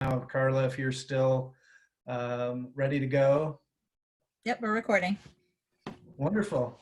Carla, if you're still ready to go. Yep, we're recording. Wonderful.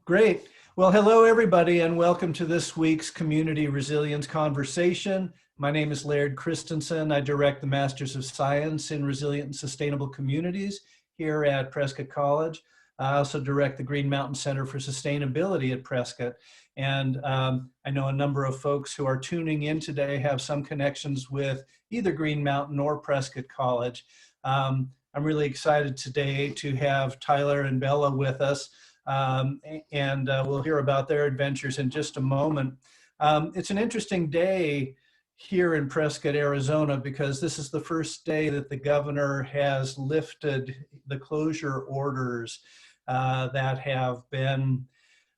Great. Well, hello, everybody, and welcome to this week's Community Resilience Conversation. My name is Laird Christensen. I direct the Masters of Science in Resilient and Sustainable Communities here at Prescott College. I also direct the Green Mountain Center for Sustainability at Prescott. And I know a number of folks who are tuning in today have some connections with either Green Mountain or Prescott College. I'm really excited today to have Tyler and Bella with us. We'll hear about their adventures in just a moment. It's an interesting day here in Prescott, Arizona, because this is the first day that the governor has lifted the closure orders that have been,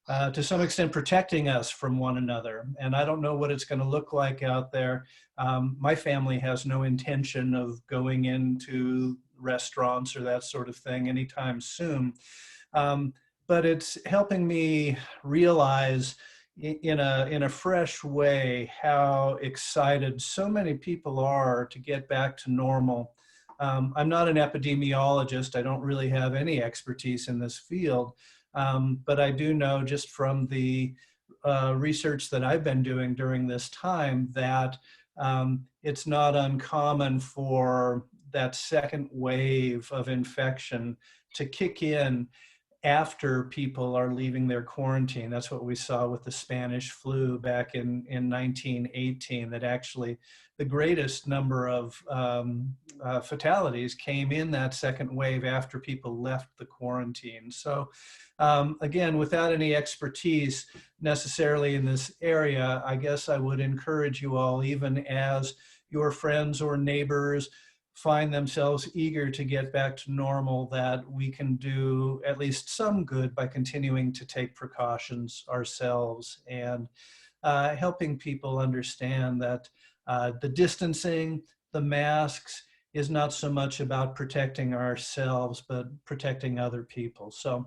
to some extent, protecting us from one another. And I don't know what it's going to look like out there. My family has no intention of going into restaurants or that sort of thing anytime soon. But it's helping me realize in a fresh way how excited so many people are to get back to normal. I'm not an epidemiologist. I don't really have any expertise in this field, but I do know just from the research that I've been doing during this time that it's not uncommon for that second wave of infection to kick in after people are leaving their quarantine. That's what we saw with the Spanish flu back in 1918, that actually the greatest number of fatalities came in that second wave after people left the quarantine. So again, without any expertise necessarily in this area, I guess I would encourage you all, even as your friends or neighbors find themselves eager to get back to normal, that we can do at least some good by continuing to take precautions ourselves and helping people understand that the distancing, the masks, is not so much about protecting ourselves, but protecting other people. So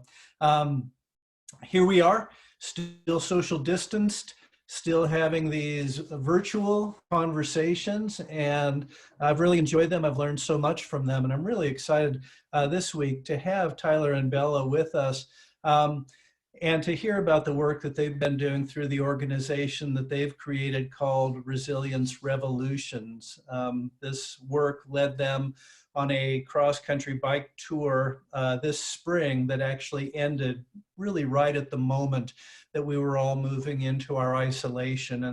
here we are, still social distanced, still having these virtual conversations, and I've really enjoyed them. I've learned so much from them, and I'm really excited this week to have Tyler and Bella with us and to hear about the work that they've been doing through the organization that they've created called Resilience Revolutions. This work led them on a cross-country bike tour this spring that actually ended really right at the moment that we were all moving into our isolation,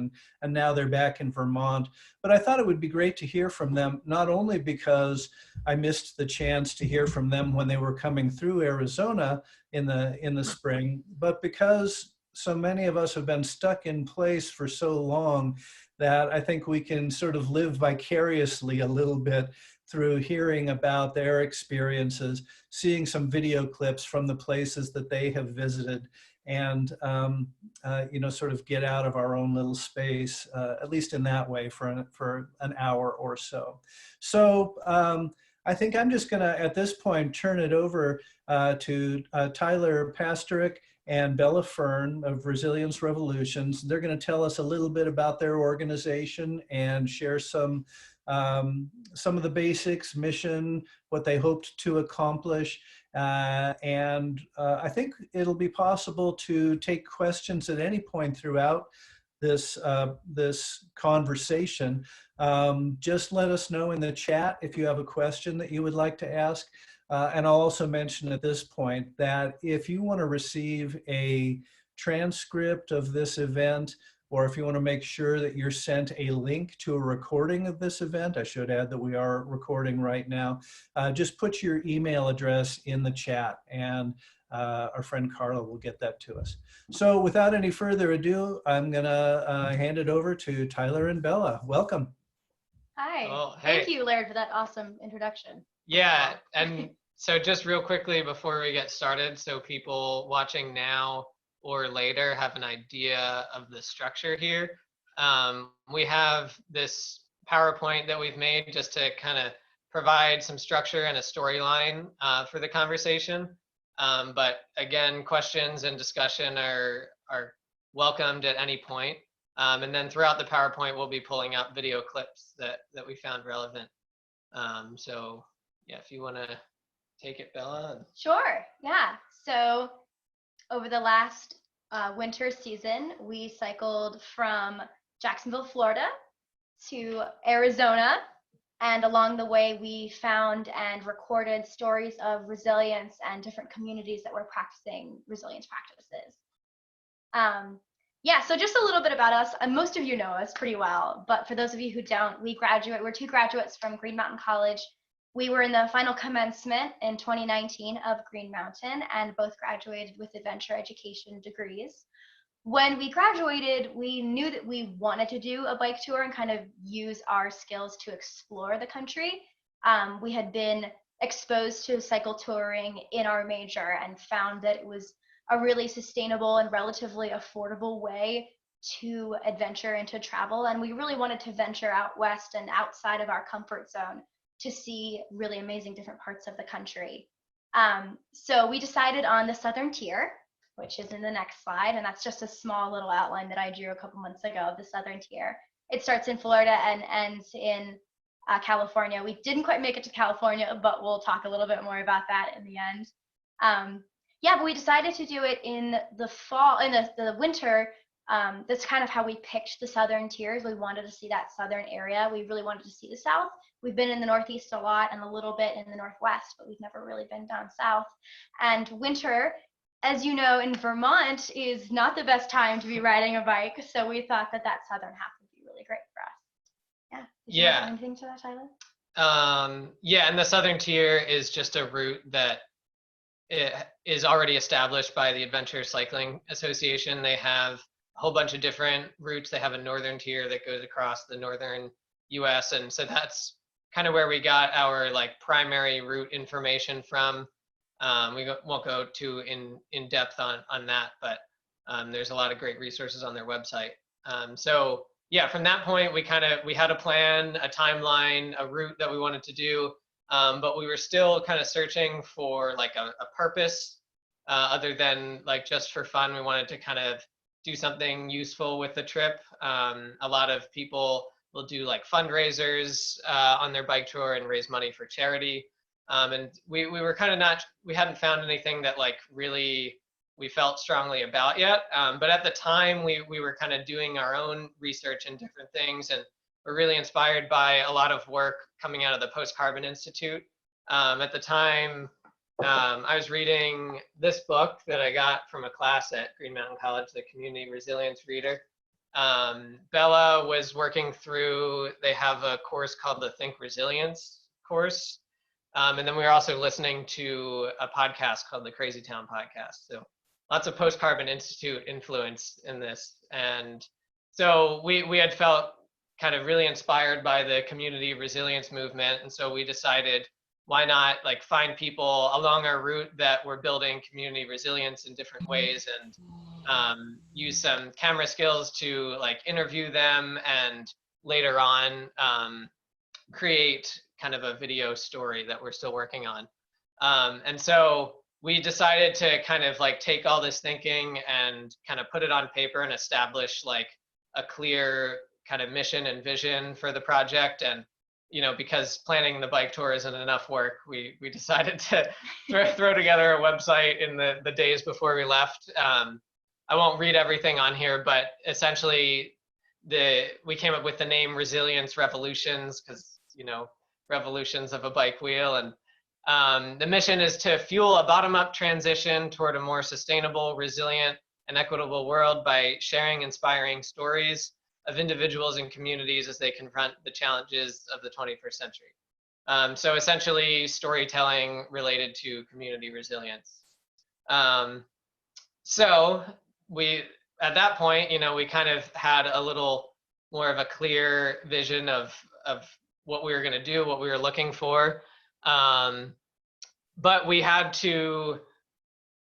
and now they're back in Vermont. But I thought it would be great to hear from them, not only because I missed the chance to hear from them when they were coming through Arizona in the spring, but because so many of us have been stuck in place for so long that I think we can sort of live vicariously a little bit through hearing about their experiences, seeing some video clips from the places that they have visited, and sort of get out of our own little space, at least in that way, for an hour or so. So I think I'm just gonna, at this point, turn it over to Tyler Pastorok and Bella Fearn of Resilience Revolutions. They're gonna tell us a little bit about their organization and share some of the basics, mission, what they hoped to accomplish. I think it'll be possible to take questions at any point throughout this conversation. Just let us know in the chat if you have a question that you would like to ask. And I'll also mention at this point that if you want to receive a transcript of this event, or if you want to make sure that you're sent a link to a recording of this event, I should add that we are recording right now, just put your email address in the chat, and our friend Carla will get that to us. So without any further ado, I'm gonna hand it over to Tyler and Bella. Welcome. Hi. Oh, hey. Thank you, Laird, for that awesome introduction. Yeah, and so just real quickly before we get started, so people watching now or later have an idea of the structure here. We have this PowerPoint that we've made just to kind of provide some structure and a storyline for the conversation. But again, questions and discussion are welcomed at any point. And then throughout the PowerPoint, we'll be pulling out video clips that we found relevant. So yeah, if you want to take it, Bella. Sure. Yeah. So over the last winter season, we cycled from Jacksonville, Florida to Arizona. And along the way, we found and recorded stories of resilience and different communities that were practicing resilience practices. Yeah, so just a little bit about us. Most of you know us pretty well, but for those of you who don't, we're two graduates from Green Mountain College. We were in the final commencement in 2019 of Green Mountain and both graduated with adventure education degrees. When we graduated, we knew that we wanted to do a bike tour and kind of use our skills to explore the country. We had been exposed to cycle touring in our major and found that it was a really sustainable and relatively affordable way to adventure and to travel. And we really wanted to venture out west and outside of our comfort zone to see really amazing different parts of the country. So we decided on the Southern Tier, which is in the next slide. And that's just a small little outline that I drew a couple months ago of the Southern Tier. It starts in Florida and ends in California. We didn't quite make it to California, but we'll talk a little bit more about that in the end. Yeah, but we decided to do it in the fall, in the winter. That's kind of how we picked the Southern Tiers. We wanted to see that southern area. We really wanted to see the South. We've been in the Northeast a lot and a little bit in the Northwest, but we've never really been down South. And winter, as you know, in Vermont is not the best time to be riding a bike. So we thought that that southern half would be really great for us. Yeah. Did you add anything to that, Tyler? Yeah, and the Southern Tier is just a route that it is already established by the Adventure Cycling Association. They have a whole bunch of different routes. They have a Northern Tier that goes across the northern US. And so that's kind of where we got our like primary route information from. Won't go too in depth on that, but there's a lot of great resources on their website. So yeah, from that point, we had a plan, a timeline, a route that we wanted to do, but we were still kind of searching for like a purpose other than like just for fun. We wanted to kind of do something useful with the trip. A lot of people will do like fundraisers on their bike tour and raise money for charity. And we were kind of we hadn't found anything that like really we felt strongly about yet. But at the time we were kind of doing our own research and different things, and we're really inspired by a lot of work coming out of the Post-Carbon Institute. At the time, I was reading this book that I got from a class at Green Mountain College, the Community Resilience Reader. Bella was working through, they have a course called the Think Resilience course. And then we were also listening to a podcast called the Crazy Town Podcast. So lots of Post-Carbon Institute influence in this. And so we had felt kind of really inspired by the community resilience movement. And so we decided, why not like find people along our route that were building community resilience in different ways, and use some camera skills to like interview them, and later on create kind of a video story that we're still working on. And so we decided to kind of like take all this thinking and kind of put it on paper and establish like a clear kind of mission and vision for the project. And, you know, because planning the bike tour isn't enough work, we decided to throw together a website in the days before we left. I won't read everything on here, but essentially we came up with the name Resilience Revolutions because, you know, revolutions of a bike wheel. And the mission is to fuel a bottom-up transition toward a more sustainable, resilient, and equitable world by sharing inspiring stories of individuals and communities as they confront the challenges of the 21st century. So essentially storytelling related to community resilience. So at that point, you know, we kind of had a little more of a clear vision of what we were going to do, what we were looking for. But we had to,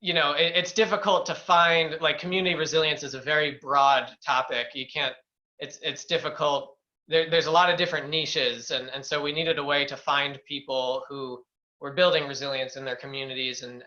you know, it's difficult to find, like, community resilience is a very broad topic. You can't, it's difficult. There's a lot of different niches. And so we needed a way to find people who were building resilience in their communities. And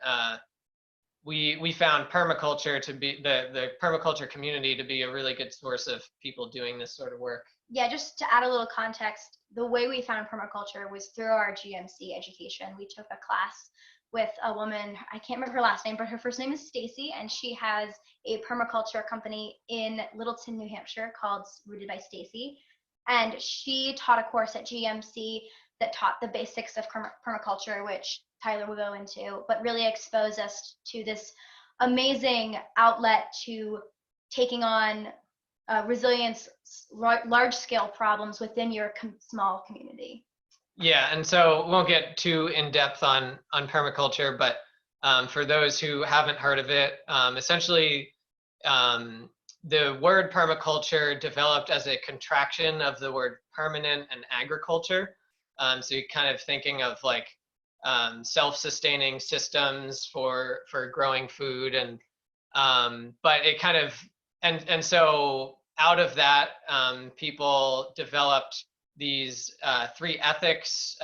we found permaculture to be the permaculture community to be a really good source of people doing this sort of work. Yeah, just to add a little context, the way we found permaculture was through our GMC education. We took a class with a woman, I can't remember her last name, but her first name is Stacy, and she has a permaculture company in Littleton, New Hampshire called Rooted by Stacy. And she taught a course at GMC that taught the basics of permaculture, which Tyler will go into, but really exposed us to this amazing outlet to taking on resilience, large scale problems within your small community. Yeah, and so we won't get too in depth on permaculture, but for those who haven't heard of it, essentially the word permaculture developed as a contraction of the word permanent and agriculture. So you're kind of thinking of like self-sustaining systems for growing food, and but it kind of and so out of that, people developed these three ethics: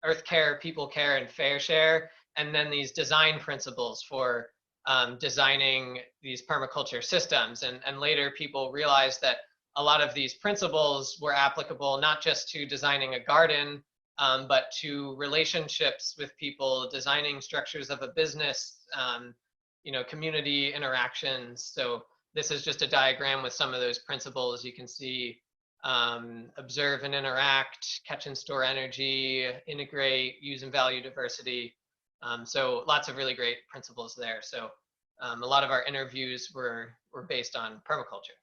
earth care, people care, and fair share, and then these design principles for designing these permaculture systems. And later people realized that a lot of these principles were applicable not just to designing a garden, but to relationships with people, designing structures of a business, community interactions. So this is just a diagram with some of those principles. You can see observe and interact, catch and store energy, integrate, use and value diversity. So lots of really great principles there. So a lot of our interviews were based on permaculture.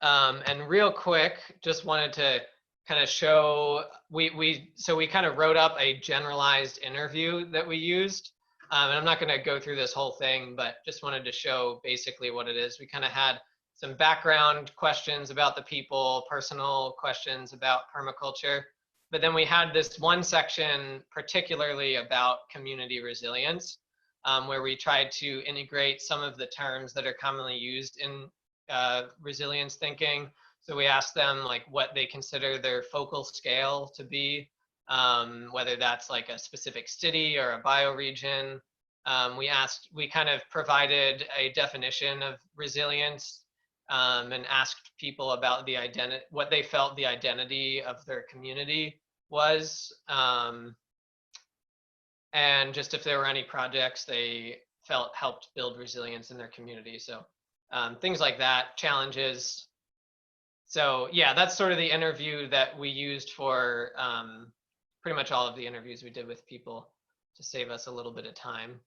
And real quick, just wanted to kind of show, we kind of wrote up a generalized interview that we used. And I'm not going to go through this whole thing, but just wanted to show basically what it is. We kind of had some background questions about the people, personal questions about permaculture. But then we had this one section particularly about community resilience, where we tried to integrate some of the terms that are commonly used in resilience thinking. So we asked them like what they consider their focal scale to be, whether that's like a specific city or a bioregion. We kind of provided a definition of resilience, and asked people about the identity, what they felt the identity of their community was, and just if there were any projects they felt helped build resilience in their community. So things like that, challenges. So yeah, that's sort of the interview that we used for pretty much all of the interviews we did with people to save us a little bit of time.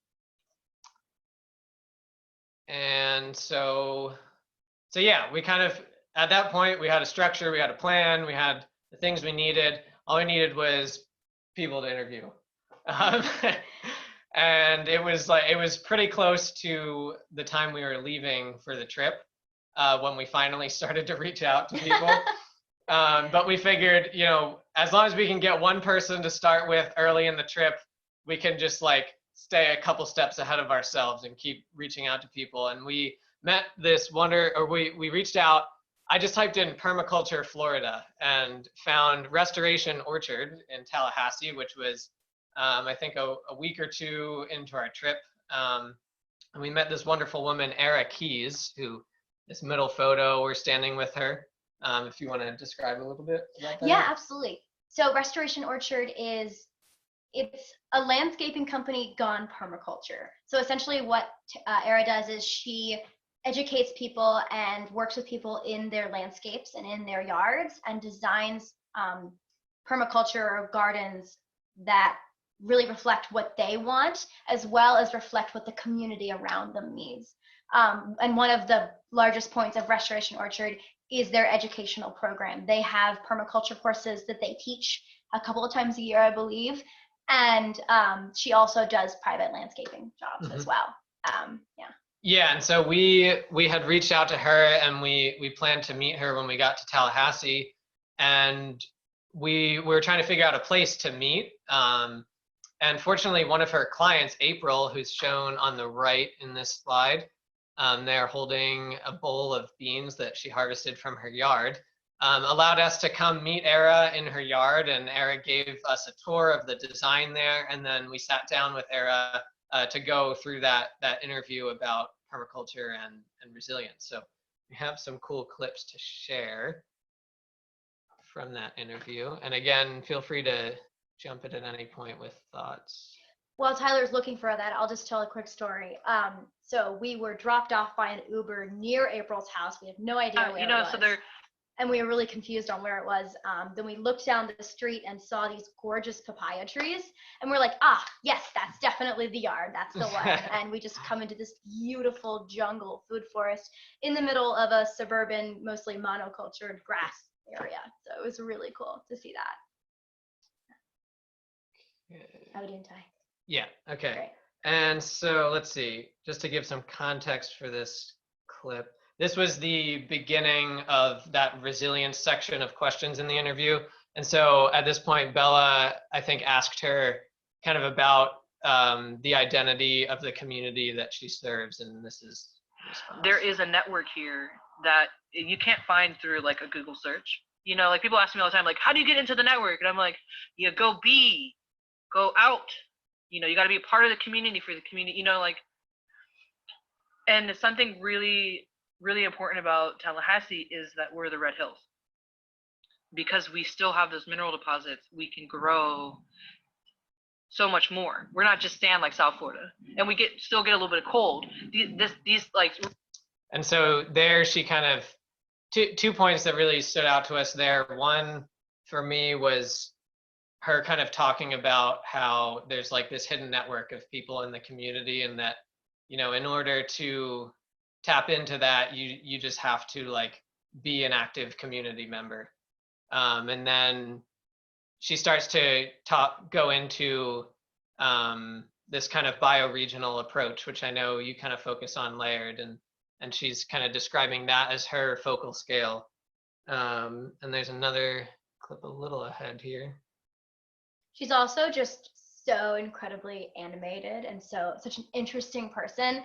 And so yeah, we kind of, at that point, we had a structure, we had a plan, we had the things we needed. All we needed was people to interview. And it was pretty close to the time we were leaving for the trip, when we finally started to reach out to people. But we figured, as long as we can get one person to start with early in the trip, we can just like stay a couple steps ahead of ourselves and keep reaching out to people. And we met this we reached out. I just typed in permaculture Florida and found Restoration Orchard in Tallahassee, which was I think a week or two into our trip. And we met this wonderful woman, Era Keys, who, this middle photo, we're standing with her. If you want to describe a little bit about that. Yeah, absolutely. So Restoration Orchard it's a landscaping company gone permaculture. So essentially what Era does is she educates people and works with people in their landscapes and in their yards and designs permaculture gardens that really reflect what they want, as well as reflect what the community around them needs. And one of the largest points of Restoration Orchard is their educational program. They have permaculture courses that they teach a couple of times a year, I believe. And she also does private landscaping jobs as well. Yeah. Yeah, and so we had reached out to her, and we planned to meet her when we got to Tallahassee, and we were trying to figure out a place to meet. And fortunately, one of her clients, April, who's shown on the right in this slide, they're holding a bowl of beans that she harvested from her yard, allowed us to come meet Era in her yard, and Era gave us a tour of the design there, and then we sat down with Era to go through that interview about permaculture and resilience. So we have some cool clips to share. from that interview. And again, feel free to jump in at any point with thoughts. While Tyler's looking for that, I'll just tell a quick story. So we were dropped off by an Uber near April's house. We had no idea where it was. So they're and we were really confused on where it was. Then we looked down the street and saw these gorgeous papaya trees. And we're like, yes, that's definitely the yard. That's the one. And we just come into this beautiful jungle food forest in the middle of a suburban, mostly monocultured grass area. So it was really cool to see that. How are we doing, Ty? Yeah, okay. Great. And so let's see, just to give some context for this clip. This was the beginning of that resilience section of questions in the interview. And so at this point, Bella, I think, asked her kind of about the identity of the community that she serves. And this is the response. There is a network here that you can't find through like a Google search. You know, like people ask me all the time, like, how do you get into the network? And I'm like, you go out. You know, you got to be a part of the community for the community, you know, like, and something really, really important about Tallahassee is that we're the Red Hills. Because we still have those mineral deposits, we can grow so much more. We're not just sand like South Florida, and we still get a little bit of cold. These like. And so there she kind of, two points that really stood out to us there. One for me was her kind of talking about how there's like this hidden network of people in the community, and that, you know, in order to tap into that, you just have to like be an active community member. And then she starts to go into this kind of bioregional approach, which I know you kind of focus on, Laird, and she's kind of describing that as her focal scale. And there's another clip a little ahead here. She's also just so incredibly animated and such an interesting person.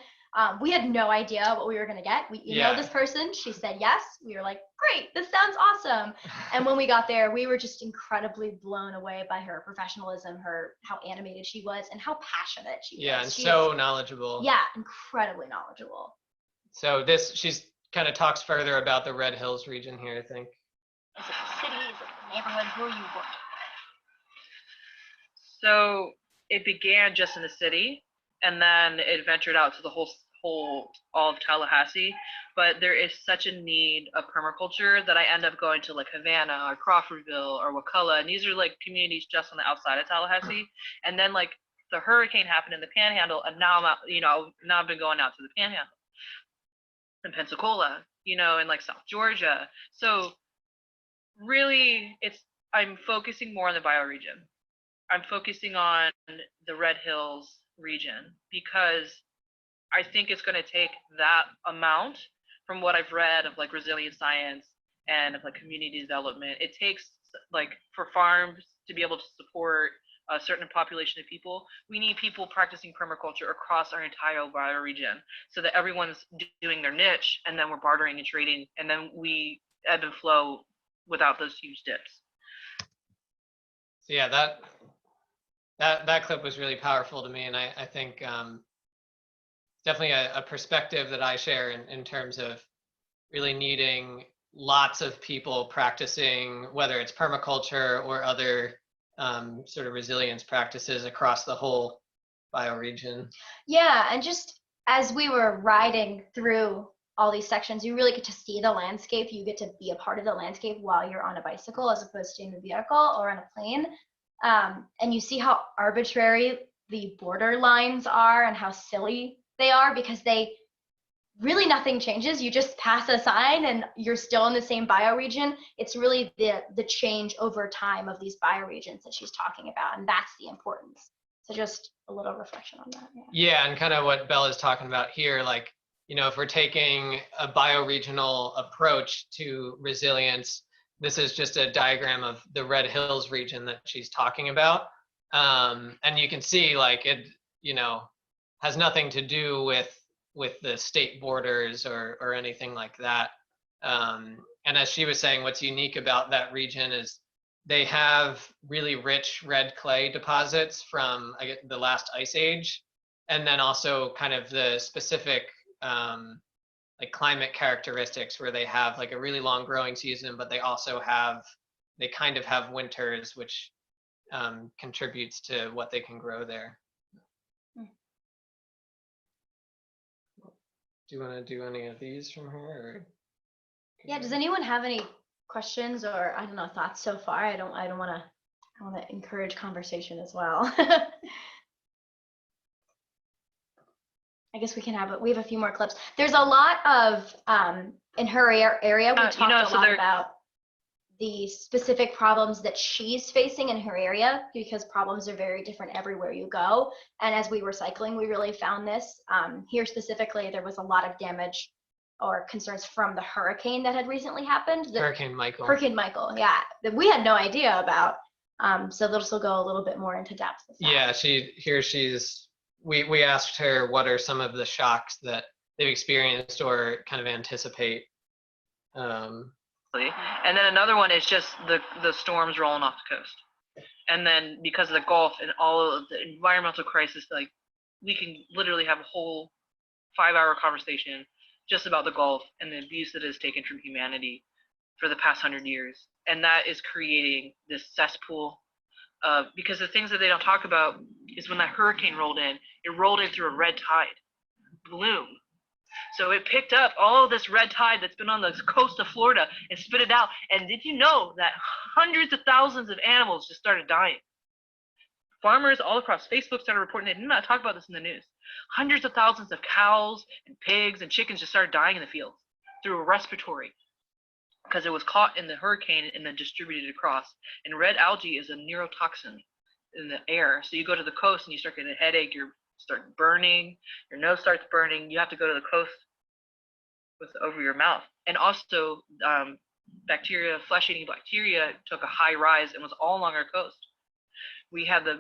We had no idea what we were going to get. We emailed this person. She said yes. We were like, great, this sounds awesome. And when we got there, we were just incredibly blown away by her professionalism, how animated she was, and how passionate she was. Yeah, and so knowledgeable. Yeah, incredibly knowledgeable. So she's kind of talks further about the Red Hills region here, I think. Is it the city? Is it the neighborhood? Who are you working? So it began just in the city, and then it ventured out to the all of Tallahassee. But there is such a need of permaculture that I end up going to like Havana or Crawfordville or Wakulla, and these are like communities just on the outside of Tallahassee. And then like the hurricane happened in the Panhandle, and now I'm out, you know, now I've been going out to the Panhandle in Pensacola, you know, in like South Georgia. So really, I'm focusing more on the bioregion. I'm focusing on the Red Hills region because I think it's going to take that amount from what I've read of like resilient science and of like community development. It takes like for farms to be able to support a certain population of people, we need people practicing permaculture across our entire bioregion so that everyone's doing their niche, and then we're bartering and trading, and then we ebb and flow without those huge dips. So yeah, that clip was really powerful to me, and I think definitely a perspective that I share in terms of really needing lots of people practicing, whether it's permaculture or other sort of resilience practices across the whole bioregion. Yeah, and just as we were riding through all these sections, you really get to see the landscape. You get to be a part of the landscape while you're on a bicycle as opposed to in a vehicle or on a plane. And you see how arbitrary the border lines are and how silly they are, because really nothing changes. You just pass a sign and you're still in the same bioregion. It's really the change over time of these bioregions that she's talking about, and that's the importance. So just a little reflection on that. Yeah, and kind of what Bella's talking about here, like, you know, if we're taking a bioregional approach to resilience, this is just a diagram of the Red Hills region that she's talking about. And you can see like it, you know, has nothing to do with the state borders or anything like that. And as she was saying, what's unique about that region is they have really rich red clay deposits from the last ice age, and then also kind of the specific like climate characteristics where they have like a really long growing season, but they also have they kind of have winters, which contributes to what they can grow there. Do you want to do any of these from her? Or? Yeah, does anyone have any questions or, I don't know, thoughts so far? I want to encourage conversation as well. I guess we have a few more clips. There's a lot of, in her area, we talked a lot about the specific problems that she's facing in her area, because problems are very different everywhere you go. And as we were cycling, we really found this. Here specifically, there was a lot of damage or concerns from the hurricane that had recently happened. Hurricane Michael. Hurricane Michael, yeah, that we had no idea about. So this will go a little bit more into depth with that. Yeah, we asked her what are some of the shocks that they've experienced or kind of anticipate. And then another one is just the storms rolling off the coast. And then because of the Gulf and all of the environmental crisis, like we can literally have a whole 5-hour conversation just about the Gulf and the abuse that is taken from humanity for the past 100 years. And that is creating this cesspool. Because the things that they don't talk about is when that hurricane rolled in, it rolled in through a red tide bloom. So it picked up all this red tide that's been on the coast of Florida and spit it out. And did you know that hundreds of thousands of animals just started dying? Farmers all across Facebook started reporting. They did not talk about this in the news. Hundreds of thousands of cows and pigs and chickens just started dying in the fields through a respiratory, because it was caught in the hurricane and then distributed across. And red algae is a neurotoxin in the air. So you go to the coast and you start getting a headache, you start burning, your nose starts burning. You have to go to the coast over your mouth. And also bacteria, flesh-eating bacteria took a high rise and was all along our coast. We had the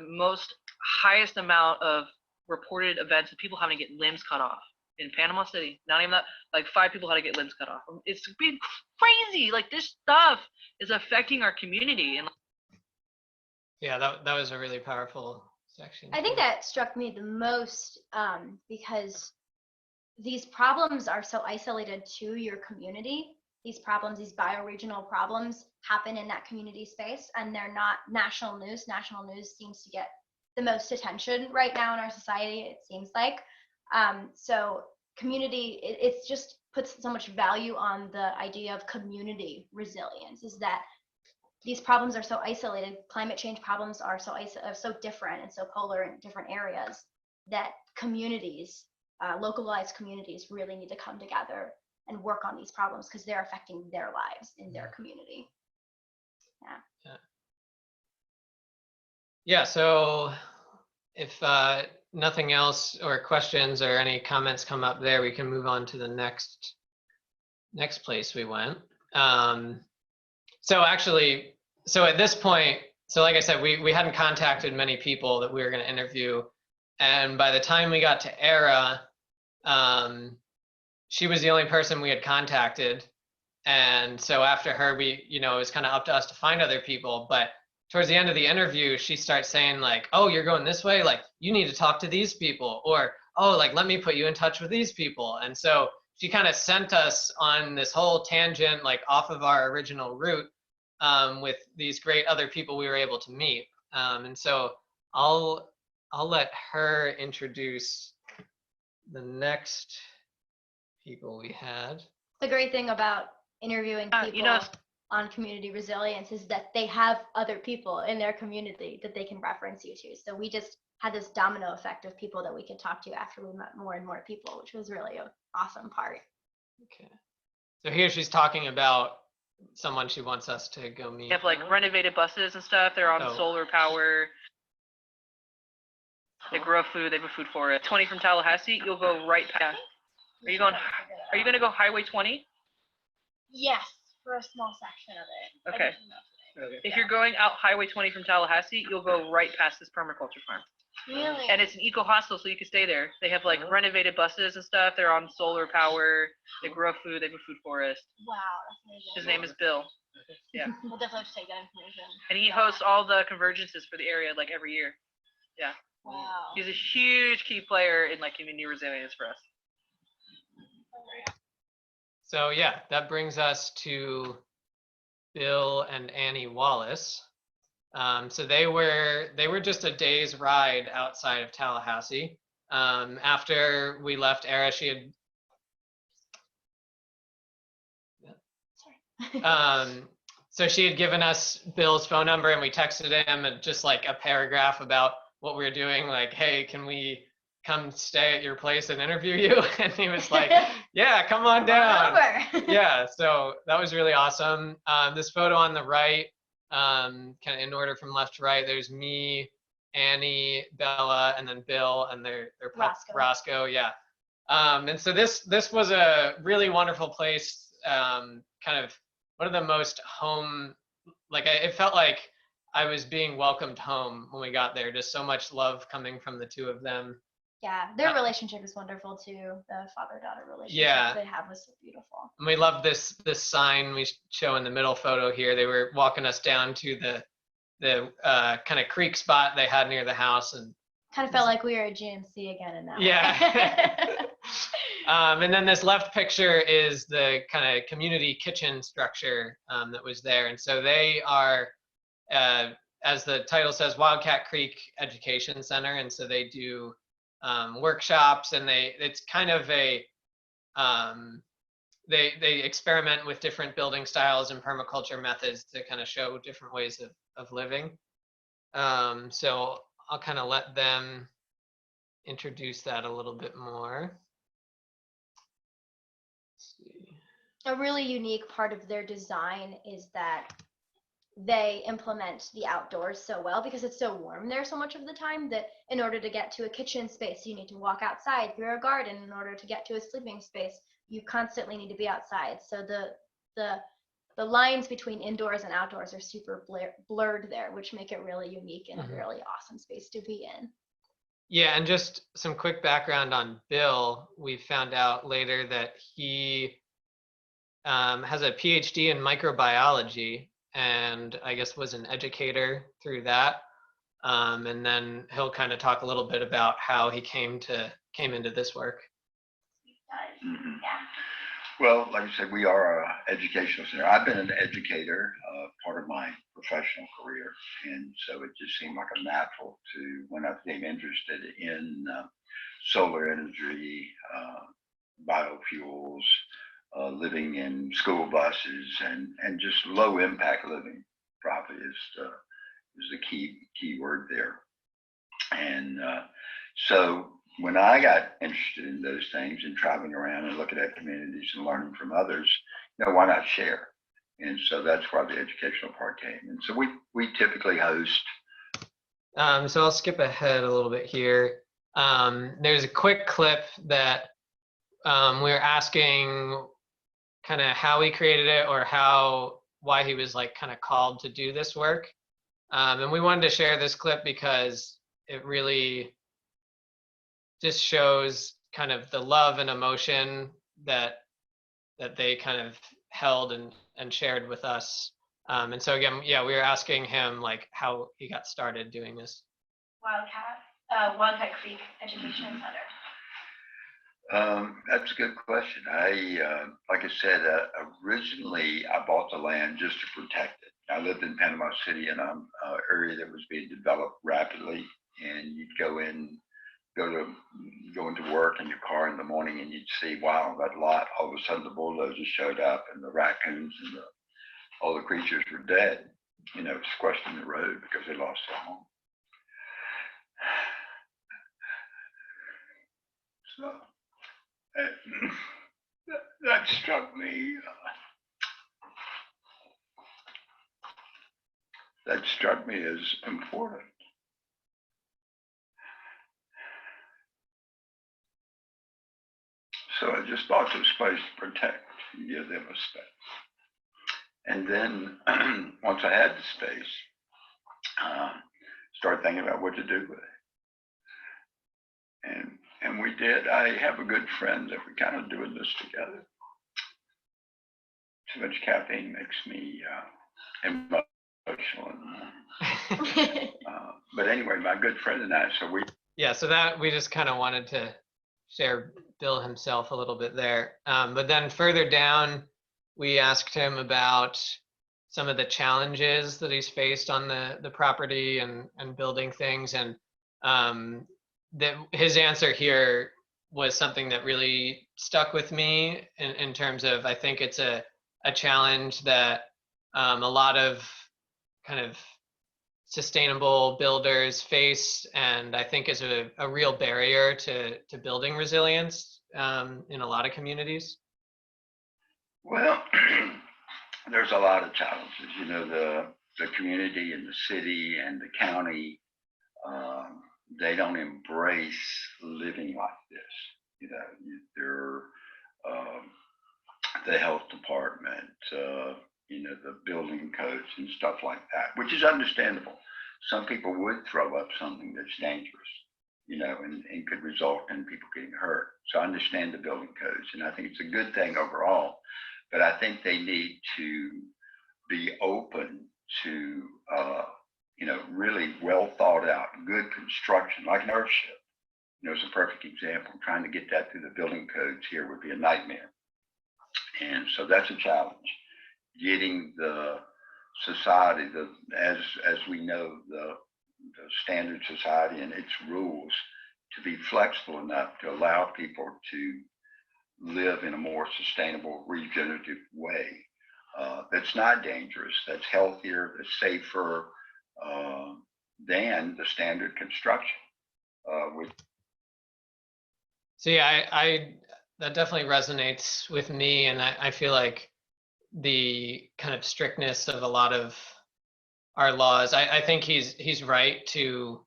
highest amount of reported events of people having to get limbs cut off in Panama City. Not even that, like 5 people had to get limbs cut off. It's been crazy. Like this stuff is affecting our community. And yeah, that was a really powerful section. I think that struck me the most because these problems are so isolated to your community. These problems, these bioregional problems, happen in that community space, and they're not national news. National news seems to get the most attention right now in our society, it seems like. So community, it's just puts so much value on the idea of community resilience, is that these problems are so isolated. Climate change problems are so different and so polar in different areas, that communities, localized communities, really need to come together and work on these problems because they're affecting their lives in their community. Yeah, so if nothing else or questions or any comments come up there, we can move on to the next place we went. So at this point, so like I said, we hadn't contacted many people that we were going to interview, and by the time we got to Era, she was the only person we had contacted. And so after her, it was kind of up to us to find other people. But towards the end of the interview, she starts saying like, oh, you're going this way? Like, you need to talk to these people. Or, oh, like, let me put you in touch with these people. And so she kind of sent us on this whole tangent, like off of our original route, with these great other people we were able to meet. And so I'll let her introduce the next people we had. The great thing about interviewing people on community resilience is that they have other people in their community that they can reference you to. So we just had this domino effect of people that we could talk to after we met more and more people, which was really an awesome part. Okay. So here she's talking about someone she wants us to go meet. They have like renovated buses and stuff. They're on solar power. They grow food. They have a food forest. 20 from Tallahassee, you'll go right past. Are you going to go Highway 20? Yes, for a small section of it. Okay. If you're going out Highway 20 from Tallahassee, you'll go right past this permaculture farm. Really? And it's an eco-hostel, so you can stay there. They have like renovated buses and stuff. They're on solar power. They grow food. They have a food forest. Wow, that's amazing. His name is Bill. Yeah. We'll definitely have to take that information. And he hosts all the convergences for the area like every year. Yeah. Wow. He's a huge key player in like community resilience for us. So yeah, that brings us to Bill and Annie Wallace. So they were just a day's ride outside of Tallahassee. After we left Era, she had so she had given us Bill's phone number, and we texted him and just like a paragraph about what we were doing, like, hey, can we come stay at your place and interview you? And he was like, yeah, come on down. Yeah, so that was really awesome. This photo on the right, kind of in order from left to right, there's me, Annie, Bella, and then Bill, and their Roscoe, yeah. And so this was a really wonderful place, kind of one of the most home, like it felt like I was being welcomed home when we got there. Just so much love coming from the two of them. Yeah, their relationship is wonderful too. The father-daughter relationship they have was so beautiful. And we love this sign we show in the middle photo here. They were walking us down to the kind of creek spot they had near the house, and kind of felt like we were at GMC again in that way. And then this left picture is the kind of community kitchen structure that was there. And so they are, as the title says, Wildcat Creek Education Center. And so they do workshops, and it's kind of a, they experiment with different building styles and permaculture methods to kind of show different ways of living. So I'll kind of let them introduce that a little bit more. A really unique part of their design is that they implement the outdoors so well, because it's so warm there so much of the time that in order to get to a kitchen space, you need to walk outside through a garden. In order to get to a sleeping space, you constantly need to be outside. So the lines between indoors and outdoors are super blurred there, which make it really unique and a really awesome space to be in. Yeah, and just some quick background on Bill. We found out later that he has a PhD in microbiology, and I guess was an educator through that. And then he'll kind of talk a little bit about how he came into this work. Mm-hmm. Well, like I said, we are an educational center. I've been an educator part of my professional career, and so it just seemed like a natural to, when I became interested in solar energy, biofuels, living in school buses, and just low impact living probably is the key word there. And so when I got interested in those things and traveling around and looking at communities and learning from others, why not share? And so that's where the educational part came. And so we typically host. So I'll skip ahead a little bit here. There's a quick clip that we were asking kind of how he created it, or why he was like kind of called to do this work. And we wanted to share this clip because it really just shows kind of the love and emotion that they kind of held and shared with us. And so again, yeah, we were asking him like how he got started doing this. Wildcat Creek Education Center. That's a good question. Like I said, originally I bought the land just to protect it. I lived in Panama City, in an area that was being developed rapidly, and you'd go into work in your car in the morning, and you'd see, wow, that lot. All of a sudden, the bulldozers showed up, and the raccoons and all the creatures were dead, squashed in the road because they lost their home. So that struck me. That struck me as important. So I just bought this place to protect and give them a space. And then once I had the space, started thinking about what to do with it. And we did. I have a good friend that we're kind of doing this together. Too much caffeine makes me emotional in the morning. But anyway, my good friend and I, so that we just kind of wanted to share Bill himself a little bit there. But then further down, we asked him about some of the challenges that he's faced on the property and building things. And that his answer here was something that really stuck with me in terms of, I think it's a challenge that a lot of kind of sustainable builders face, and I think is a real barrier to building resilience in a lot of communities. Well, there's a lot of challenges. You know, the community and the city and the county, they don't embrace living like this. You know, they're the health department, you know, the building codes and stuff like that, which is understandable. Some people would throw up something that's dangerous, you know, and could result in people getting hurt. So I understand the building codes, and I think it's a good thing overall. But I think they need to be open to, you know, really well thought out, good construction, like an earthship. You know, it's a perfect example. Trying to get that through the building codes here would be a nightmare. And so that's a challenge. Getting the society, as we know, the standard society and its rules to be flexible enough to allow people to live in a more sustainable, regenerative way that's not dangerous, that's healthier, that's safer than the standard construction. So yeah, I that definitely resonates with me, and I feel like the kind of strictness of a lot of our laws, I think he's right to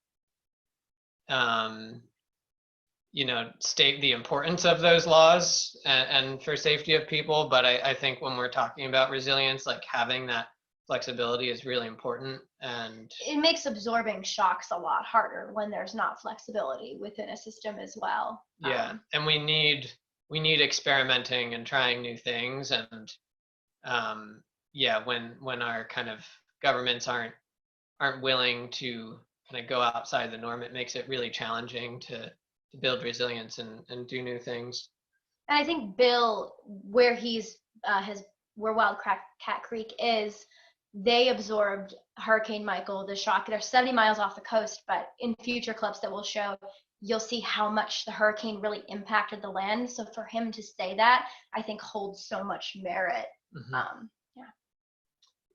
you know, state the importance of those laws and for safety of people. But I think when we're talking about resilience, like having that flexibility is really important. And it makes absorbing shocks a lot harder when there's not flexibility within a system as well. Yeah, and we need experimenting and trying new things. And yeah, when our kind of governments aren't willing to kind of go outside the norm, it makes it really challenging to build resilience and do new things. And I think Bill, where he's where Wildcat Creek is, they absorbed Hurricane Michael, the shock. They're 70 miles off the coast, but in future clips that we'll show, you'll see how much the hurricane really impacted the land. So for him to say that, I think holds so much merit. Mm-hmm.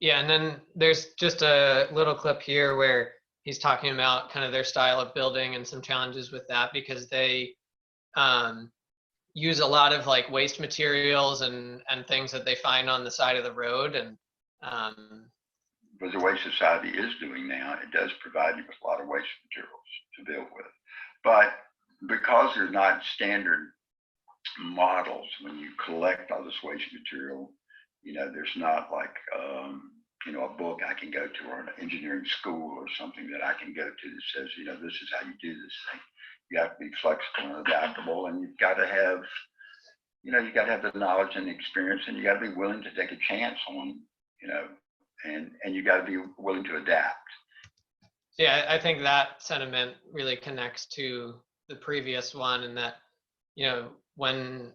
Yeah, and then there's just a little clip here where he's talking about kind of their style of building and some challenges with that, because they use a lot of like waste materials and things that they find on the side of the road. And but the way society is doing now, it does provide you with a lot of waste materials to build with. But because they're not standard models, when you collect all this waste material, you know, there's not like you know, a book I can go to, or an engineering school or something that I can go to that says, you know, this is how you do this thing. You have to be flexible and adaptable, and you've got to have, you know, you got to have the knowledge and the experience, and you got to be willing to take a chance on, you know, and you got to be willing to adapt. Yeah, I think that sentiment really connects to the previous one, and that, you know, when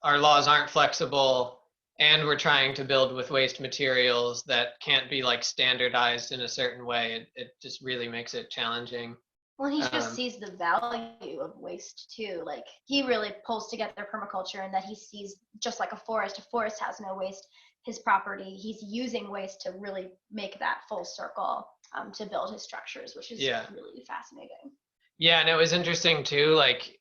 our laws aren't flexible and we're trying to build with waste materials that can't be like standardized in a certain way, it just really makes it challenging. Well, he just sees the value of waste too. Like, he really pulls together permaculture, and that he sees, just like a forest has no waste. His property, he's using waste to really make that full circle to build his structures, which is really fascinating. Yeah, and it was interesting too, like,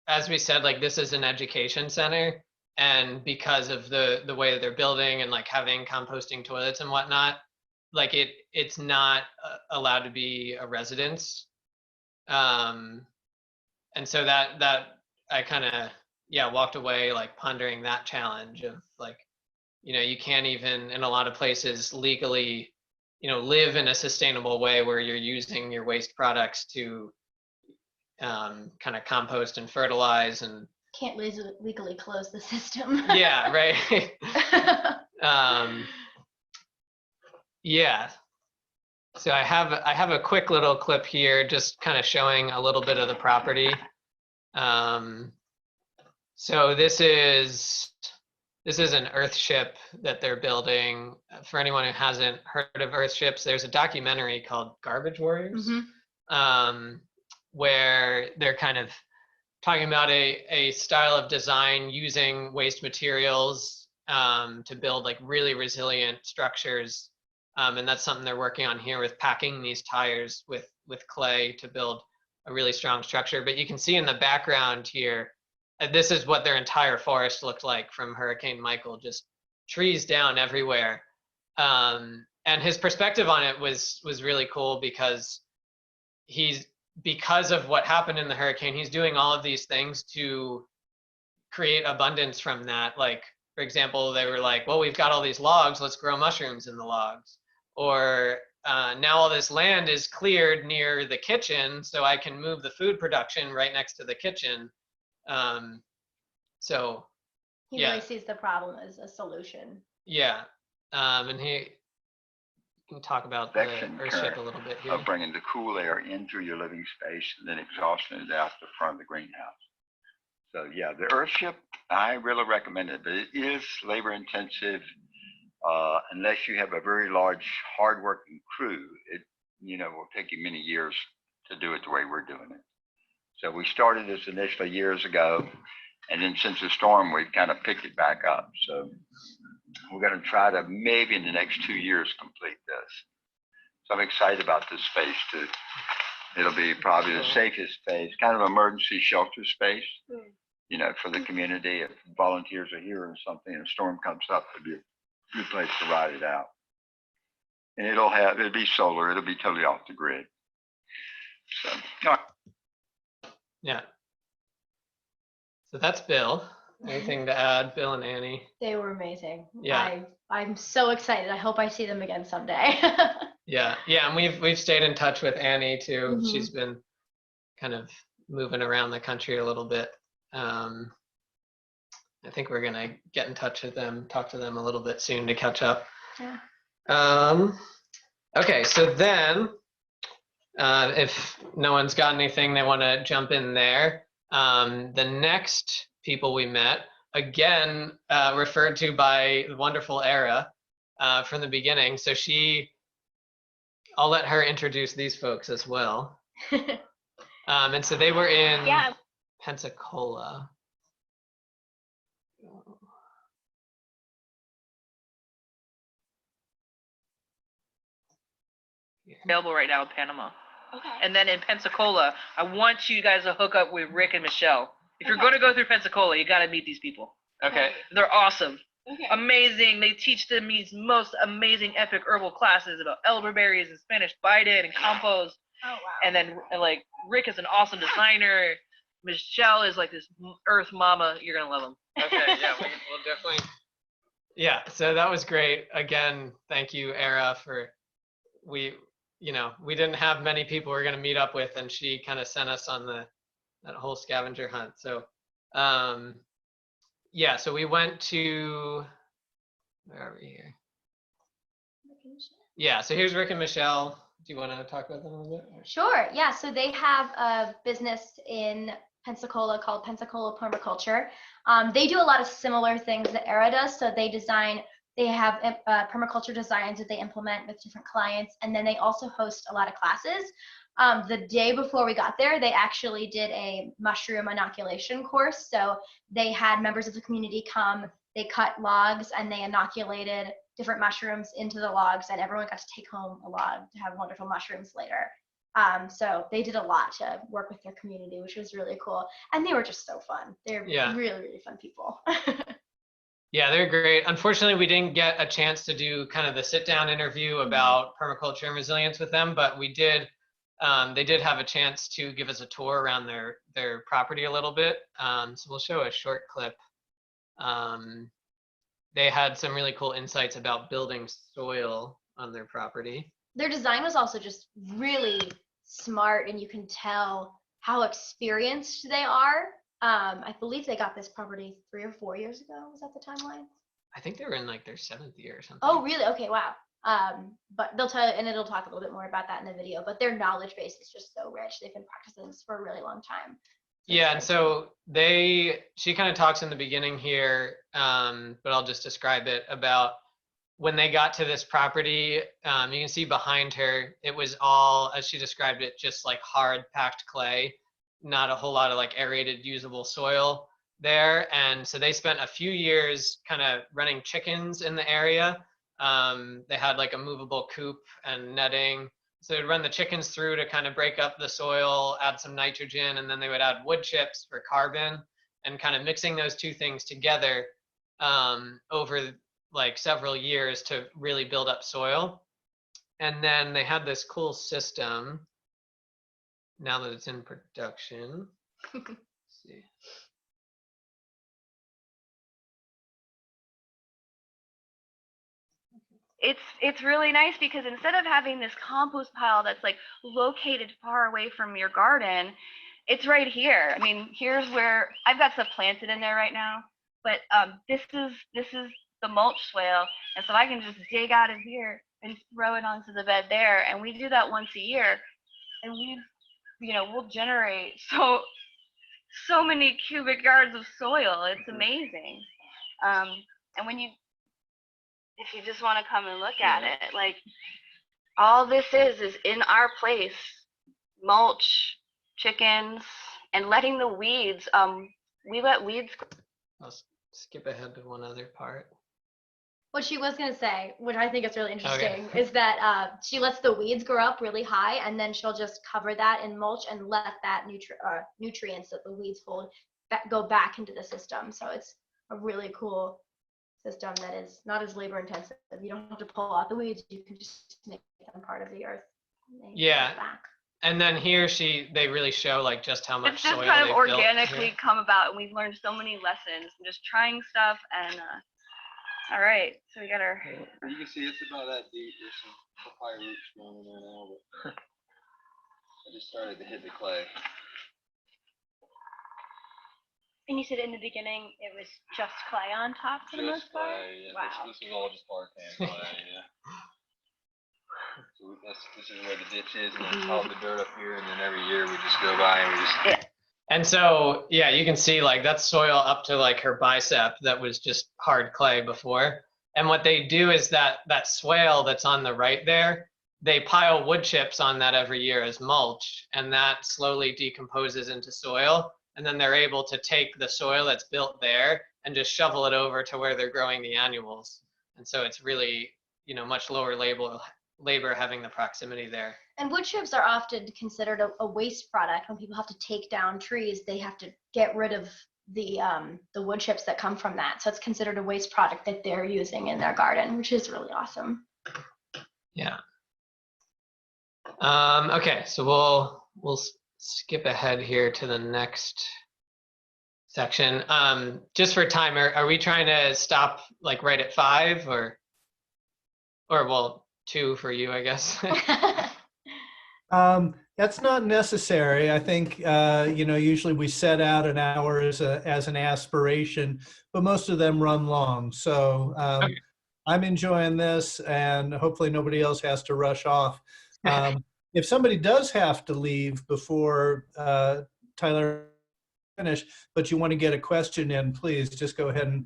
as we said, like, this is an education center, and because of the way that they're building and like having composting toilets and whatnot, like it's not allowed to be a residence. And so that I kind of walked away like pondering that challenge of like, you know, you can't even in a lot of places legally, you know, live in a sustainable way where you're using your waste products to kind of compost and fertilize, and can't legally close the system. Yeah, right. Yeah. So I have a quick little clip here, just kind of showing a little bit of the property. So this is this is an Earthship that they're building. For anyone who hasn't heard of Earthships, there's a documentary called Garbage Warriors, where they're kind of talking about a style of design using waste materials to build like really resilient structures. And that's something they're working on here with packing these tires with clay to build a really strong structure. But you can see in the background here, this is what their entire forest looked like from Hurricane Michael, just trees down everywhere. And his perspective on it was really cool because because of what happened in the hurricane, he's doing all of these things to create abundance from that. Like, for example, they were like, well, we've got all these logs, let's grow mushrooms in the logs. Or now all this land is cleared near the kitchen, so I can move the food production right next to the kitchen. So He really sees the problem as a solution. Yeah. And he can talk about the Earthship a little bit here. Of bringing the cool air into your living space and then exhausting it out the front of the greenhouse. So yeah, the Earthship, I really recommend it, but it is labor intensive. Unless you have a very large, hardworking crew, it will take you many years to do it the way we're doing it. So we started this initially years ago, and then since the storm, we've kind of picked it back up. So we're going to try to maybe in the next 2 years complete this. So I'm excited about this space too. It'll be probably the safest space, kind of emergency shelter space, for the community. If volunteers are here or something and a storm comes up, it'll be a good place to ride it out. And it'll be solar. It'll be totally off the grid. So, all right. Yeah. So that's Bill. Anything to add, Bill and Annie? They were amazing. Yeah. I'm so excited. I hope I see them again someday. Yeah, and we've stayed in touch with Annie too. She's been kind of moving around the country a little bit. I think we're gonna get in touch with them, talk to them a little bit soon to catch up. Yeah. Okay, so then if no one's got anything they want to jump in there, the next people we met, again referred to by the wonderful Era from the beginning. So I'll let her introduce these folks as well. And so they were in Pensacola. Available right now in Panama. Okay. And then in Pensacola, I want you guys to hook up with Rick and Michelle. If you're going to go through Pensacola, you got to meet these people. Okay. They're awesome. Okay. Amazing. They teach them these most amazing epic herbal classes about elderberries and Spanish bided and compost. Oh, wow. And then like Rick is an awesome designer. Michelle is like this earth mama. You're going to love them. Okay, yeah, we'll definitely. Yeah, so that was great. Again, thank you, Era, for we didn't have many people we were going to meet up with, and she kind of sent us on that whole scavenger hunt. So yeah, so we went to, where are we here? Yeah, so here's Rick and Michelle. Do you want to talk about them a little bit? Sure. Yeah. So they have a business in Pensacola called Pensacola Permaculture. They do a lot of similar things that Era does. So they have permaculture designs that they implement with different clients, and then they also host a lot of classes. The day before we got there, they actually did a mushroom inoculation course. So they had members of the community come, they cut logs, and they inoculated different mushrooms into the logs, and everyone got to take home a log to have wonderful mushrooms later. So they did a lot to work with their community, which was really cool. And they were just so fun. They're really, really fun people. Yeah, they're great. Unfortunately, we didn't get a chance to do kind of the sit-down interview about permaculture and resilience with them, but we did. They did have a chance to give us a tour around their property a little bit. So we'll show a short clip. They had some really cool insights about building soil on their property. Their design was also just really smart, and you can tell how experienced they are. I believe they got this property 3 or 4 years ago. Was that the timeline? I think they were in like their 7th year or something. Oh, really? Okay, wow. But they'll tell you, and it'll talk a little bit more about that in the video, but their knowledge base is just so rich. They've been practicing this for a really long time. Yeah, and so she kind of talks in the beginning here, but I'll just describe it about when they got to this property. You can see behind her, it was all, as she described it, just like hard packed clay, not a whole lot of like aerated usable soil there. And so they spent a few years kind of running chickens in the area. They had like a movable coop and netting. So they'd run the chickens through to kind of break up the soil, add some nitrogen, and then they would add wood chips for carbon, and kind of mixing those two things together over like several years to really build up soil. And then they had this cool system now that it's in production. Let's see. It's really nice because instead of having this compost pile that's like located far away from your garden, it's right here. I mean, here's where I've got stuff planted in there right now, but this is the mulch swale, and so I can just dig out of here and throw it onto the bed there, and we do that once a year, and we'll generate so many cubic yards of soil. It's amazing. And if you just want to come and look at it, like all this is in our place, mulch, chickens, and letting the weeds, we let weeds. I'll skip ahead to one other part. What she was going to say, which I think is really interesting, is that she lets the weeds grow up really high, and then she'll just cover that in mulch and let that nutrients that the weeds hold go back into the system. So it's a really cool system that is not as labor intensive. You don't have to pull out the weeds, you can just make them part of the earth. Yeah. And then here they really show like just how much it's just soil kind of they've organically come about, and we've learned so many lessons and just trying stuff. And all right, so we got our. You can see it's about that deep. There's some papaya roots growing in there now, but I just started to hit the clay. And you said in the beginning it was just clay on top for the most part? Clay, yeah. Wow. This was all just hard pan clay, yeah. So this is where the ditch is, and then all the dirt up here, and then every year we just go by and we just. And so, yeah, you can see like that's soil up to like her bicep that was just hard clay before. And what they do is that swale that's on the right there, they pile wood chips on that every year as mulch, and that slowly decomposes into soil. And then they're able to take the soil that's built there and just shovel it over to where they're growing the annuals. And so it's really, much lower labor having the proximity there. And wood chips are often considered a waste product. When people have to take down trees, they have to get rid of the wood chips that come from that. So it's considered a waste product that they're using in their garden, which is really awesome. Yeah. Okay, so we'll skip ahead here to the next section. Just for time, are we trying to stop like right at 5 or well, 2 for you, I guess? That's not necessary. I think, usually we set out an hour as an aspiration, but most of them run long. So Okay. I'm enjoying this, and hopefully nobody else has to rush off. If somebody does have to leave before Tyler finish, but you want to get a question in, please just go ahead and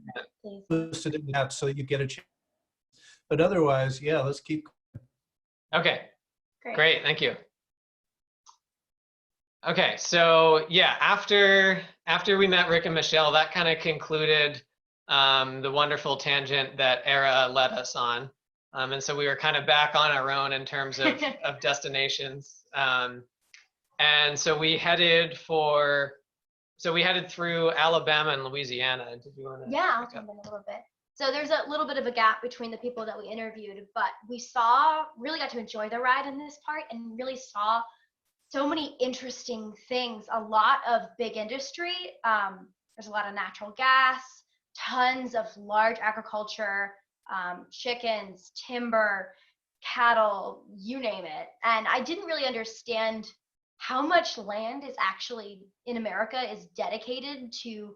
post it in that so you get a chance. But otherwise, yeah, let's keep. Okay, great, thank you. Okay, so yeah, after we met Rick and Michelle, that kind of concluded the wonderful tangent that Era led us on. And so we were kind of back on our own in terms of destinations. And so we headed through Alabama and Louisiana. Did you want to? Yeah, I'll jump in a little bit. So there's a little bit of a gap between the people that we interviewed, but we really got to enjoy the ride in this part and really saw so many interesting things, a lot of big industry. There's a lot of natural gas, tons of large agriculture, chickens, timber, cattle, you name it. And I didn't really understand how much land is actually in America is dedicated to,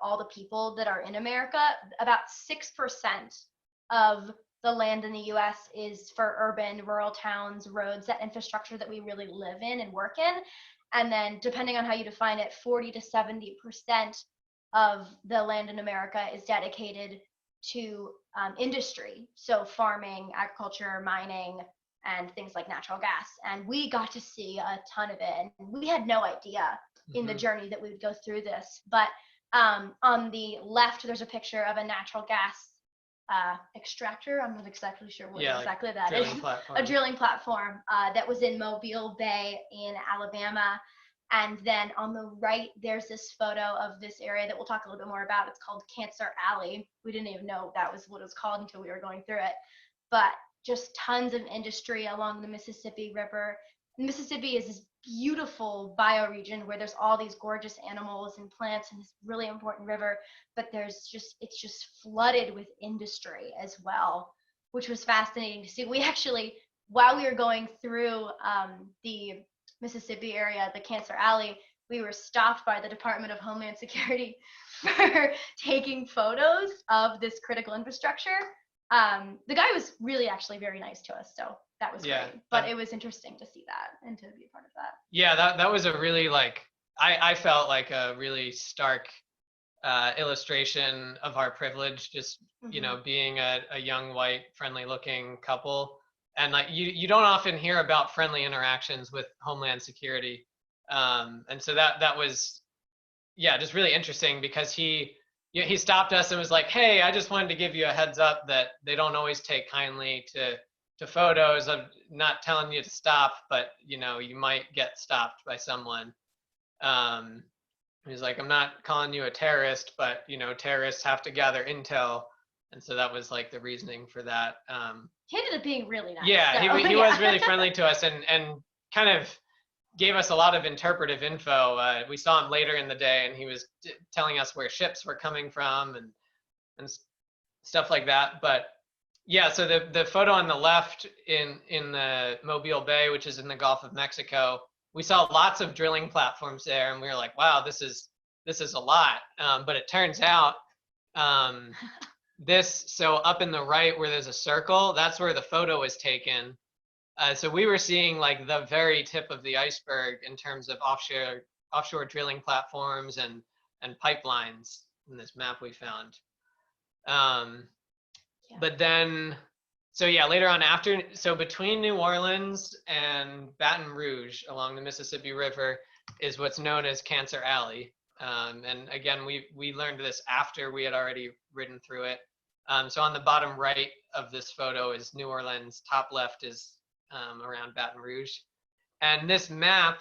all the people that are in America. About 6% of the land in the US is for urban, rural towns, roads, that infrastructure that we really live in and work in. And then depending on how you define it, 40 to 70% of the land in America is dedicated to industry. So farming, agriculture, mining, and things like natural gas. And we got to see a ton of it. And we had no idea in the journey that we would go through this. But on the left, there's a picture of a natural gas extractor. I'm not exactly sure what exactly that is. A drilling platform that was in Mobile Bay in Alabama. And then on the right, there's this photo of this area that we'll talk a little bit more about. It's called Cancer Alley. We didn't even know that was what it was called until we were going through it. But just tons of industry along the Mississippi River. Mississippi is this beautiful bioregion where there's all these gorgeous animals and plants and this really important river, but it's just flooded with industry as well, which was fascinating to see. We actually, while we were going through the Mississippi area, the Cancer Alley, we were stopped by the Department of Homeland Security for taking photos of this critical infrastructure. The guy was really actually very nice to us, so that was great. But it was interesting to see that and to be a part of that. Yeah, that was a really I felt like a really stark illustration of our privilege, just being a young, white, friendly looking couple. And like you don't often hear about friendly interactions with Homeland Security. And so that was just really interesting, because he stopped us and was like, hey, I just wanted to give you a heads up that they don't always take kindly to photos. I'm not telling you to stop, but you might get stopped by someone. He's like, I'm not calling you a terrorist, but terrorists have to gather intel. And so that was like the reasoning for that. He ended up being really nice. Yeah, he was really friendly to us and kind of gave us a lot of interpretive info. We saw him later in the day, and he was telling us where ships were coming from and stuff like that. But yeah, so the photo on the left in the Mobile Bay, which is in the Gulf of Mexico, we saw lots of drilling platforms there, and we were like, wow, this is a lot. But it turns out so up in the right where there's a circle, that's where the photo was taken. So we were seeing like the very tip of the iceberg in terms of offshore drilling platforms and pipelines in this map we found. But then, later on between New Orleans and Baton Rouge along the Mississippi River is what's known as Cancer Alley. And again, we learned this after we had already ridden through it. So on the bottom right of this photo is New Orleans, top left is around Baton Rouge. And this map,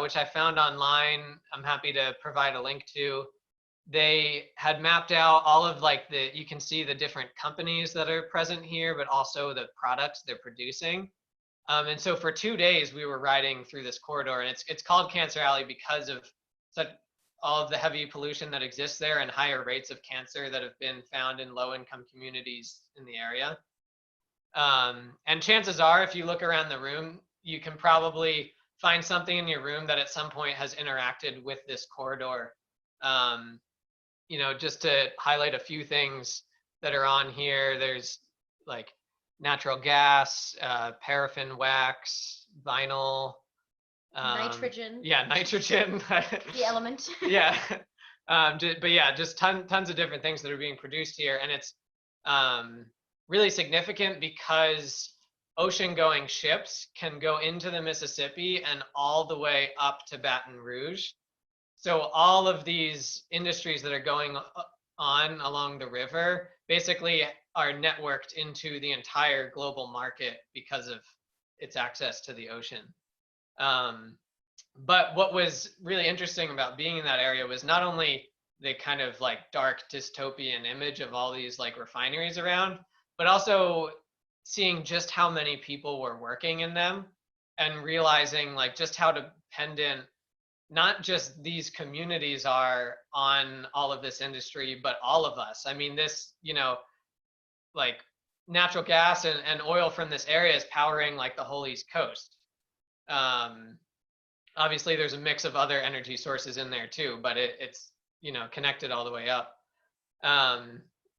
which I found online, I'm happy to provide a link to, they had mapped out all of you can see the different companies that are present here, but also the products they're producing. And so for 2 days, we were riding through this corridor, and it's called Cancer Alley because of all of the heavy pollution that exists there and higher rates of cancer that have been found in low-income communities in the area. And chances are, if you look around the room, you can probably find something in your room that at some point has interacted with this corridor. Just to highlight a few things that are on here, there's like natural gas, paraffin wax, vinyl, nitrogen. Yeah, nitrogen. The element. Yeah. Just tons of different things that are being produced here. And it's really significant because ocean-going ships can go into the Mississippi and all the way up to Baton Rouge. So all of these industries that are going on along the river basically are networked into the entire global market because of its access to the ocean. But what was really interesting about being in that area was not only the kind of like dark dystopian image of all these like refineries around, but also seeing just how many people were working in them and realizing like just how dependent not just these communities are on all of this industry, but all of us. I mean, this, like natural gas and oil from this area is powering like the whole East Coast. Obviously there's a mix of other energy sources in there too, but it's connected all the way up.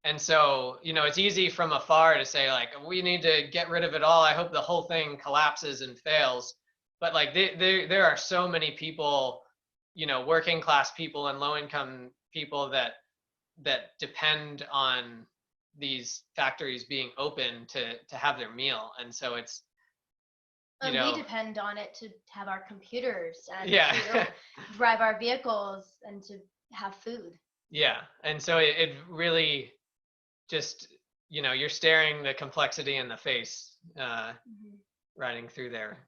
And so, it's easy from afar to say like, we need to get rid of it all. I hope the whole thing collapses and fails. But like there are so many people, working class people and low income people that depend on these factories being open to have their meal. And so it's, And we depend on it to have our computers and yeah. to drive our vehicles and to have food. Yeah. And so it really just, you're staring the complexity in the face, riding through there.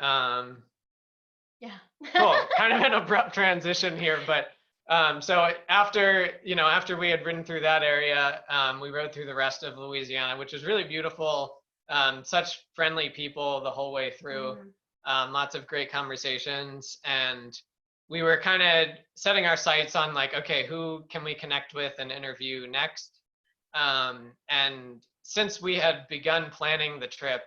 Yeah. Cool. Kind of an abrupt transition here, but so after we had ridden through that area, we rode through the rest of Louisiana, which was really beautiful. Such friendly people the whole way through. Lots of great conversations, and we were kind of setting our sights on like, okay, who can we connect with and interview next? And since we had begun planning the trip,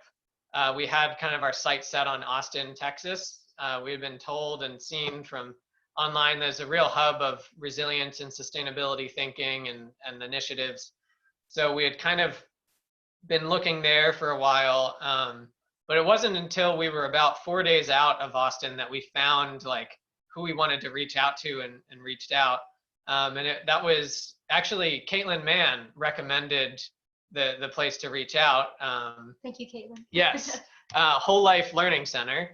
we had kind of our sights set on Austin, Texas. We had been told and seen from online there's a real hub of resilience and sustainability thinking and initiatives. So we had kind of been looking there for a while, but it wasn't until we were about 4 days out of Austin that we found like who we wanted to reach out to and reached out. That was actually Caitlin Mann recommended the place to reach out. Thank you, Caitlin. Yes, Whole Life Learning Center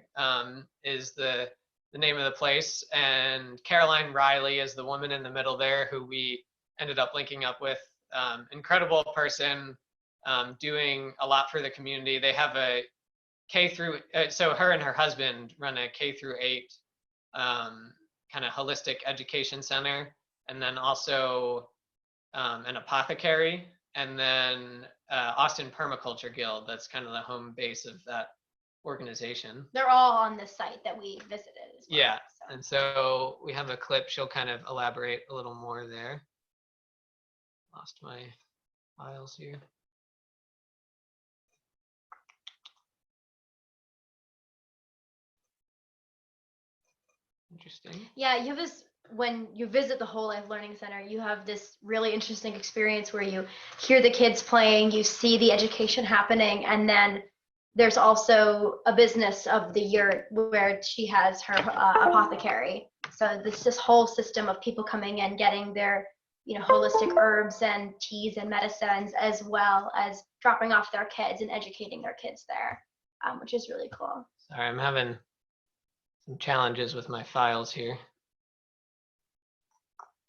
is the name of the place, and Caroline Riley is the woman in the middle there who we ended up linking up with. Incredible person, doing a lot for the community. They have a so her and her husband run a K-8 kind of holistic education center, and then also an apothecary, and then Austin Permaculture Guild. That's kind of the home base of that organization. They're all on this site that we visited as well. Yeah, and so we have a clip. She'll kind of elaborate a little more there. Lost my files here. Interesting. Yeah, you have this, when you visit the Whole Life Learning Center, you have this really interesting experience where you hear the kids playing, you see the education happening, and then there's also a business of the year where she has her apothecary. So this whole system of people coming in, getting their holistic herbs and teas and medicines, as well as dropping off their kids and educating their kids there, which is really cool. Sorry, I'm having some challenges with my files here.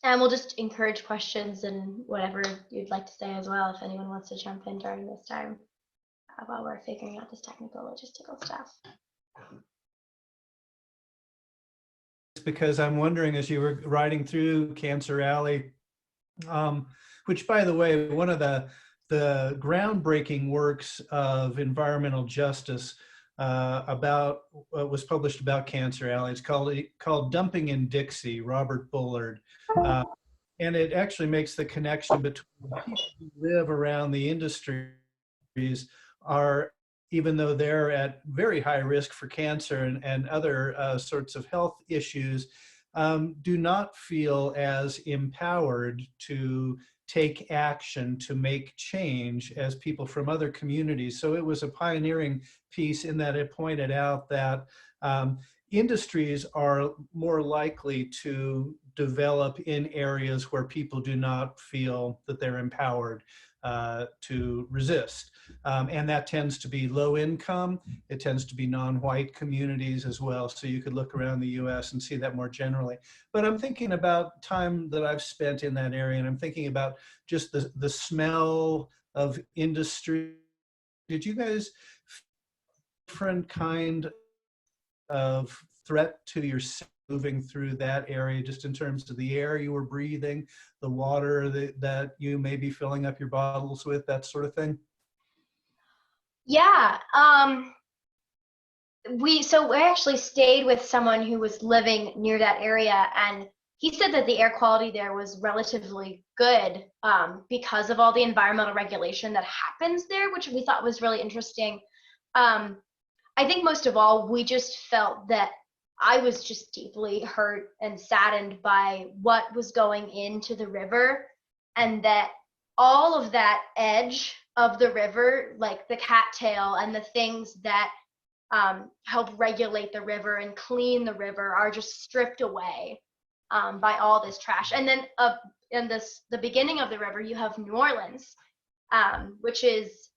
And we'll just encourage questions and whatever you'd like to say as well, if anyone wants to jump in during this time while we're figuring out this technical logistical stuff. It's because I'm wondering, as you were riding through Cancer Alley, which, by the way, one of the groundbreaking works of environmental justice was published about Cancer Alley. It's called Dumping in Dixie, Robert Bullard. And it actually makes the connection between the people who live around the industries are, even though they're at very high risk for cancer and other sorts of health issues, do not feel as empowered to take action to make change as people from other communities. So it was a pioneering piece in that it pointed out that industries are more likely to develop in areas where people do not feel that they're empowered to resist. And that tends to be low income. It tends to be non-white communities as well. So you could look around the US and see that more generally. But I'm thinking about time that I've spent in that area, and I'm thinking about just the smell of industry. Did you guys different kind of threat to yourself moving through that area, just in terms of the air you were breathing, the water that you may be filling up your bottles with, that sort of thing? Yeah, we actually stayed with someone who was living near that area, and he said that the air quality there was relatively good because of all the environmental regulation that happens there, which we thought was really interesting. I think most of all, we just felt that I was just deeply hurt and saddened by what was going into the river and that all of that edge of the river, like the cattail and the things that help regulate the river and clean the river, are just stripped away by all this trash. And then in the beginning of the river, you have New Orleans, which is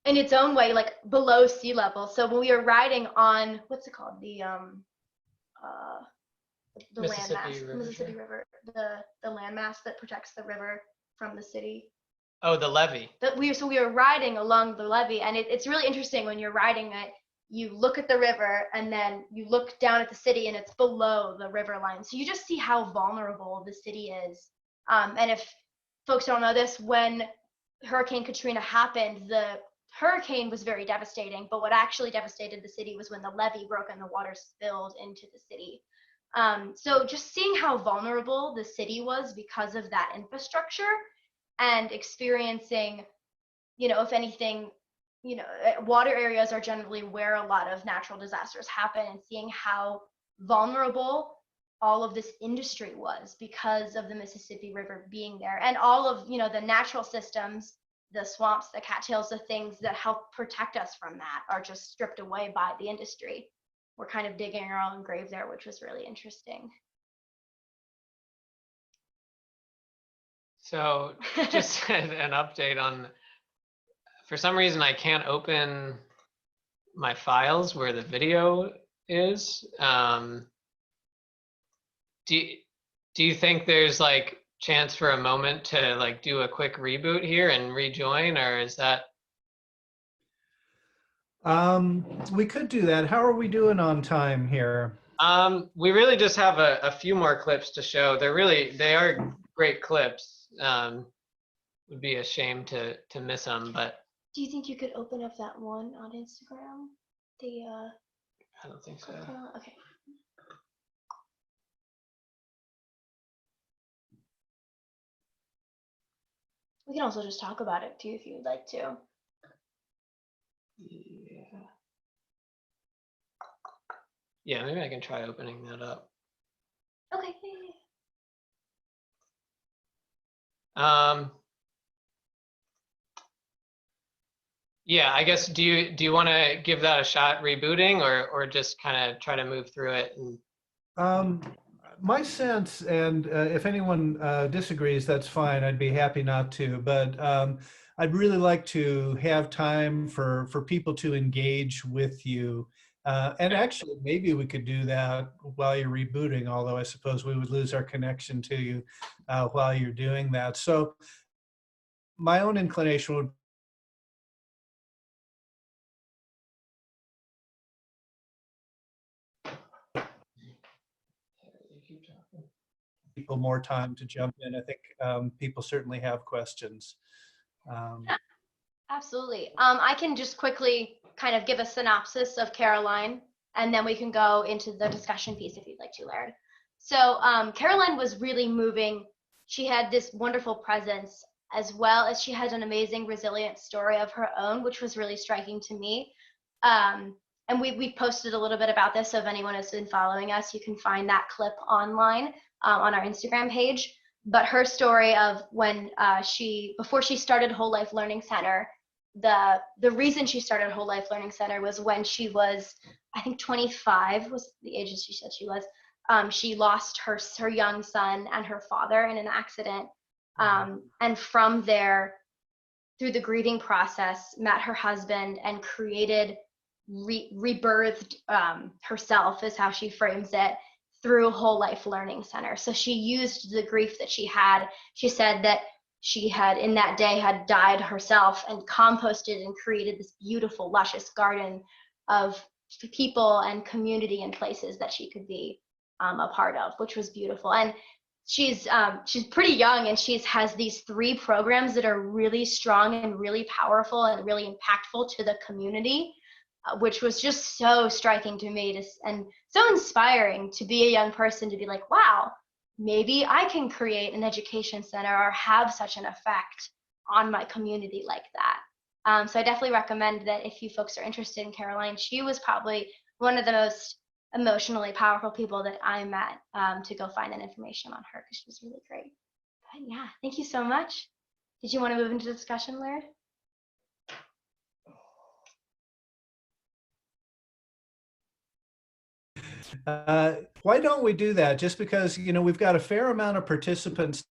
in its own way like below sea level. So when we were riding on, what's it called, the Mississippi River, the landmass that protects the river from the city. Oh, the levee. So we were riding along the levee, and it's really interesting when you're riding it. You look at the river, and then you look down at the city, and it's below the river line. So you just see how vulnerable the city is. And if folks don't know this, when Hurricane Katrina happened, the hurricane was very devastating, but what actually devastated the city was when the levee broke and the water spilled into the city. So just seeing how vulnerable the city was because of that infrastructure, and experiencing, if anything, water areas are generally where a lot of natural disasters happen, and seeing how vulnerable all of this industry was because of the Mississippi River being there, and all of, the natural systems, the swamps, the cattails, the things that help protect us from that are just stripped away by the industry. We're kind of digging our own grave there, which was really interesting. So just an update on, for some reason I can't open my files where the video is. Do you think there's like chance for a moment to like do a quick reboot here and rejoin, or is that? We could do that. How are we doing on time here? We really just have a few more clips to show. They are great clips. Would be a shame to miss them, but. Do you think you could open up that one on Instagram? I don't think so. Okay. We can also just talk about it too if you would like to. Yeah, maybe I can try opening that up. Okay. Yeah, I guess do you want to give that a shot rebooting, or just kind of try to move through it? And my sense, and if anyone disagrees, that's fine. I'd be happy not to. But I'd really like to have time for people to engage with you. And actually, maybe we could do that while you're rebooting, although I suppose we would lose our connection to you while you're doing that. So my own inclination would people more time to jump in. I think people certainly have questions. Yeah, absolutely. I can just quickly kind of give a synopsis of Caroline, and then we can go into the discussion piece if you'd like to, Laird. So Caroline was really moving. She had this wonderful presence, as well as she had an amazing, resilient story of her own, which was really striking to me. And we posted a little bit about this, so if anyone has been following us, you can find that clip online on our Instagram page. But her story of when before she started Whole Life Learning Center, the reason she started Whole Life Learning Center was when she was, I think 25 was the age that she said she was. She lost her young son and her father in an accident. And from there, through the grieving process, met her husband and created, rebirthed herself, is how she frames it, through Whole Life Learning Center. So she used the grief that she had. She said that she had, in that day, had died herself and composted and created this beautiful, luscious garden of people and community and places that she could be a part of, which was beautiful. And she's pretty young, and has these 3 programs that are really strong and really powerful and really impactful to the community, which was just so striking to me, and so inspiring to be a young person, to be like, wow, maybe I can create an education center or have such an effect on my community like that. So I definitely recommend that if you folks are interested in Caroline. She was probably one of the most emotionally powerful people that I met, to go find that information on her, because she was really great. Yeah, thank you so much. Did you want to move into discussion, Laird? Why don't we do that? Just because, we've got a fair amount of participants.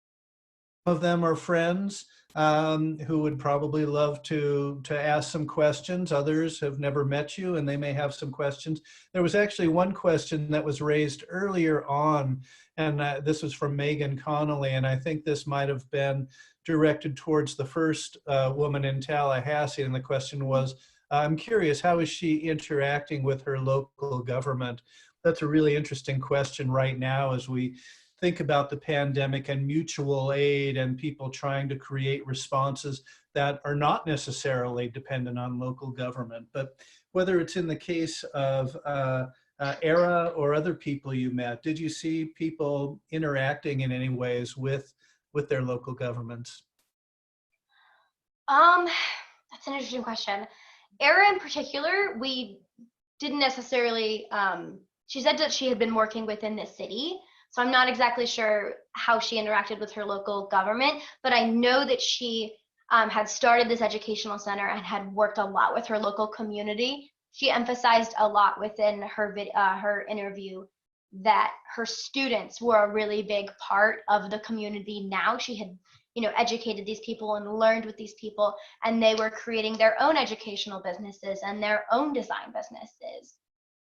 Some of them are friends who would probably love to ask some questions. Others have never met you and they may have some questions. There was actually one question that was raised earlier on, and this was from Megan Connolly, and I think this might have been directed towards the first woman in Tallahassee, and the question was, I'm curious, how is she interacting with her local government? That's a really interesting question right now as we think about the pandemic and mutual aid and people trying to create responses that are not necessarily dependent on local government. But whether it's in the case of Era or other people you met, did you see people interacting in any ways with their local governments? That's an interesting question. Era in particular, we didn't necessarily, she said that she had been working within the city. So I'm not exactly sure how she interacted with her local government, but I know that she had started this educational center and had worked a lot with her local community. She emphasized a lot within her interview that her students were a really big part of the community now. She had, educated these people and learned with these people, and they were creating their own educational businesses and their own design businesses.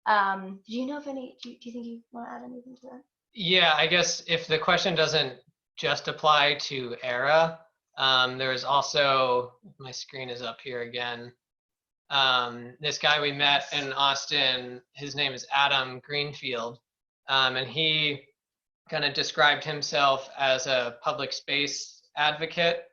Do you know if do you think you want to add anything to that? Yeah, I guess if the question doesn't just apply to ERA, there's also, my screen is up here again. This guy we met in Austin, his name is Adam Greenfield, and he kind of described himself as a public space advocate.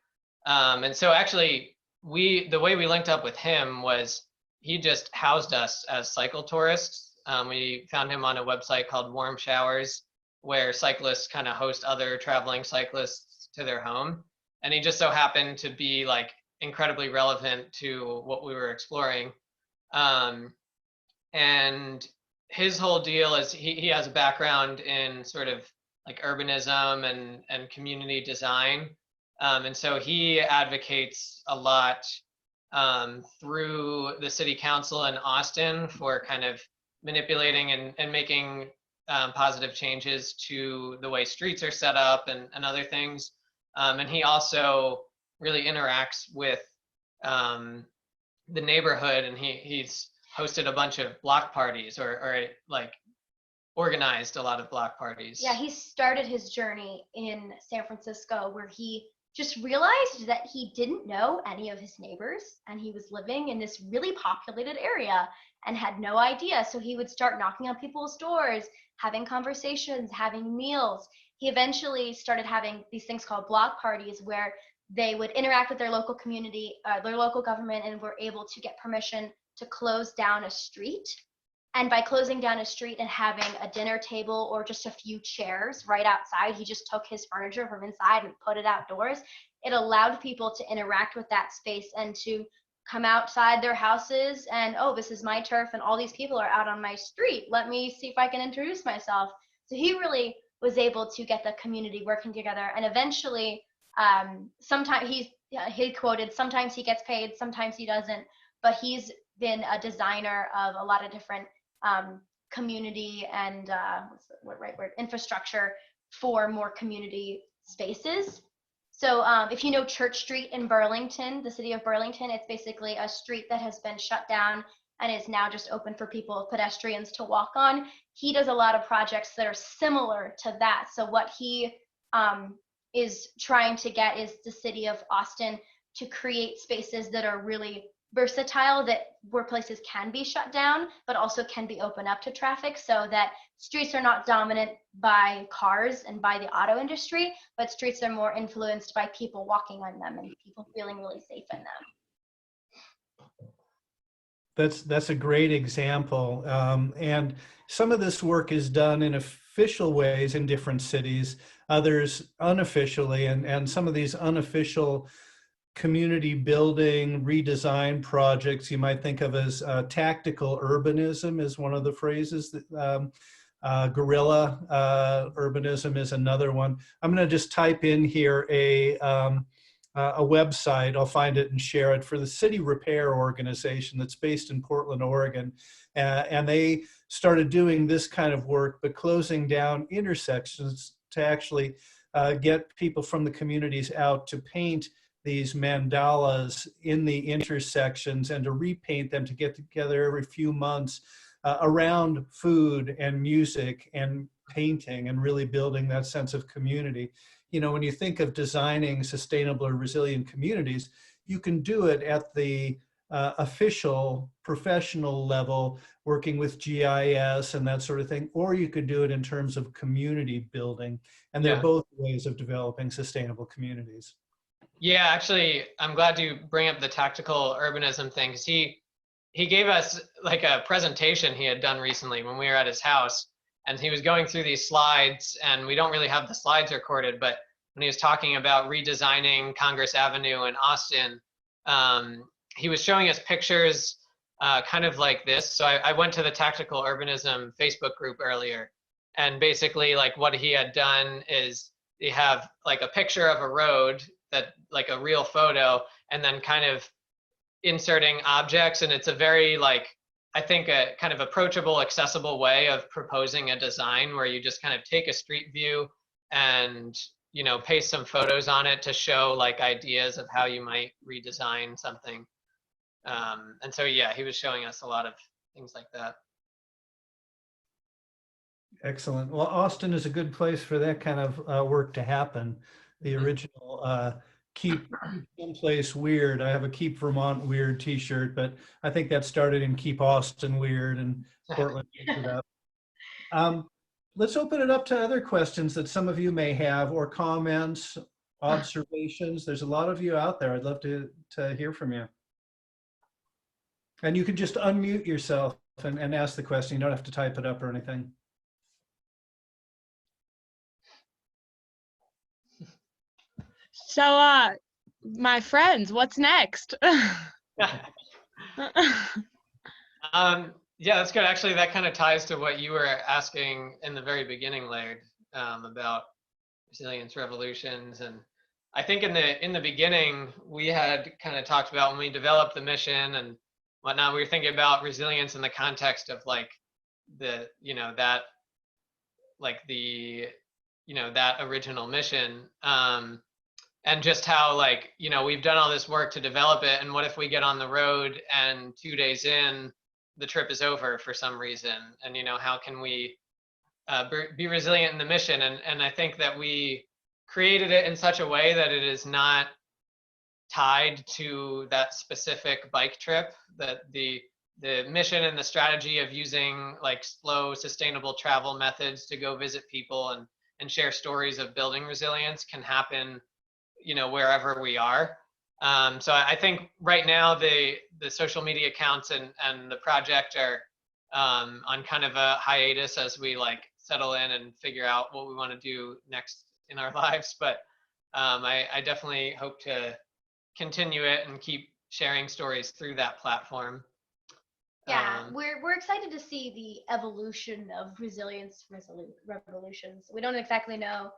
And so actually, the way we linked up with him was he just housed us as cycle tourists. We found him on a website called Warm Showers, where cyclists kind of host other traveling cyclists to their home. And he just so happened to be like incredibly relevant to what we were exploring. And his whole deal is he has a background in sort of like urbanism and community design. And so he advocates a lot through the city council in Austin for kind of manipulating and making positive changes to the way streets are set up and other things. And he also really interacts with the neighborhood, and he's hosted a bunch of block parties or like organized a lot of block parties. Yeah, he started his journey in San Francisco where he just realized that he didn't know any of his neighbors, and he was living in this really populated area and had no idea. So he would start knocking on people's doors, having conversations, having meals. He eventually started having these things called block parties where they would interact with their local community, their local government, and were able to get permission to close down a street. And by closing down a street and having a dinner table or just a few chairs right outside, he just took his furniture from inside and put it outdoors. It allowed people to interact with that space and to come outside their houses and, oh, this is my turf and all these people are out on my street. Let me see if I can introduce myself. So he really was able to get the community working together. And eventually, sometimes he quoted, sometimes he gets paid, sometimes he doesn't, but he's been a designer of a lot of different community and infrastructure for more community spaces. So if you know Church Street in Burlington, the city of Burlington, it's basically a street that has been shut down and is now just open for people, pedestrians to walk on. He does a lot of projects that are similar to that. So what he is trying to get is the city of Austin to create spaces that are really versatile, that where places can be shut down, but also can be open up to traffic, so that streets are not dominant by cars and by the auto industry, but streets are more influenced by people walking on them and people feeling really safe in them. That's a great example. And some of this work is done in official ways in different cities, others unofficially, and some of these unofficial community building redesign projects you might think of as tactical urbanism is one of the phrases that Guerrilla urbanism is another one. I'm going to just type in here a website. I'll find it and share it, for the City Repair Organization that's based in Portland, Oregon. And they started doing this kind of work, but closing down intersections to actually get people from the communities out to paint these mandalas in the intersections and to repaint them, to get together every few months around food and music and painting, and really building that sense of community. You know, when you think of designing sustainable or resilient communities, you can do it at the official professional level, working with GIS and that sort of thing, or you could do it in terms of community building. And they're Yeah. both ways of developing sustainable communities. Yeah, actually, I'm glad you bring up the tactical urbanism thing, because he gave us like a presentation he had done recently when we were at his house, and he was going through these slides, and we don't really have the slides recorded, but when he was talking about redesigning Congress Avenue in Austin, he was showing us pictures kind of like this. So I went to the Tactical Urbanism Facebook group earlier, and basically like what he had done is they have like a picture of a road, that like a real photo, and then kind of inserting objects. And it's a very, like, I think a kind of approachable, accessible way of proposing a design, where you just kind of take a street view and, you know, paste some photos on it to show like ideas of how you might redesign something. And so, yeah, he was showing us a lot of things like that. Excellent. Well, Austin is a good place for that kind of work to happen. The original Keep Someplace Weird. I have a Keep Vermont Weird t-shirt, but I think that started in Keep Austin Weird, and Portland picked it up. Let's open it up to other questions that some of you may have, or comments, observations. There's a lot of you out there. I'd love to hear from you. And you can just unmute yourself and ask the question. You don't have to type it up or anything. So, my friends, what's next? Yeah, that's good. Actually, that kind of ties to what you were asking in the very beginning, Laird, about resilience revolutions. And I think in the beginning, we had kind of talked about, when we developed the mission and whatnot, we were thinking about resilience in the context of like the, you know, that, like the, you know, that original mission. And just how, like, you know, we've done all this work to develop it, and what if we get on the road and 2 days in, the trip is over for some reason? And, you know, how can we be resilient in the mission? And I think that we created it in such a way that it is not tied to that specific bike trip, that the mission and the strategy of using like slow, sustainable travel methods to go visit people and share stories of building resilience can happen, you know, wherever we are. So I think right now the social media accounts and the project are on kind of a hiatus as we like settle in and figure out what we want to do next in our lives. But I definitely hope to continue it and keep sharing stories through that platform. Yeah, we're excited to see the evolution of resilience revolutions. We don't exactly know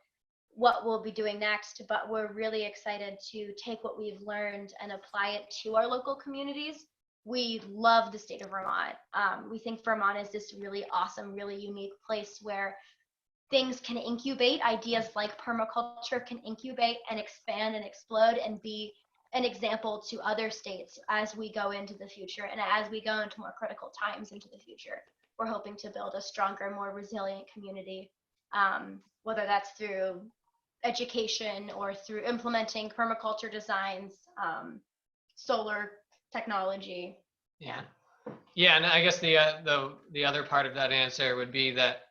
what we'll be doing next, but we're really excited to take what we've learned and apply it to our local communities. We love the state of Vermont. We think Vermont is this really awesome, really unique place where things can incubate. Ideas like permaculture can incubate and expand and explode and be an example to other states as we go into the future, and as we go into more critical times into the future. We're hoping to build a stronger, more resilient community, whether that's through education or through implementing permaculture designs, solar technology. Yeah, and I guess the other part of that answer would be that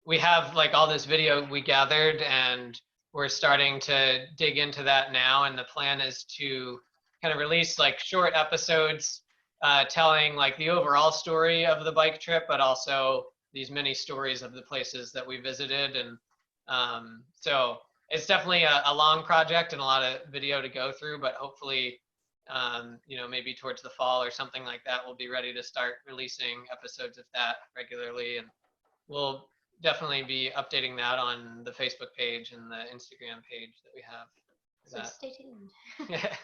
we have like all this video we gathered, and we're starting to dig into that now, and the plan is to kind of release like short episodes telling like the overall story of the bike trip, but also these mini stories of the places that we visited. And so it's definitely a long project and a lot of video to go through, but hopefully you know, maybe towards the fall or something like that, we'll be ready to start releasing episodes of that regularly. And we'll definitely be updating that on the Facebook page and the Instagram page that we have. So That. stay tuned. Yeah.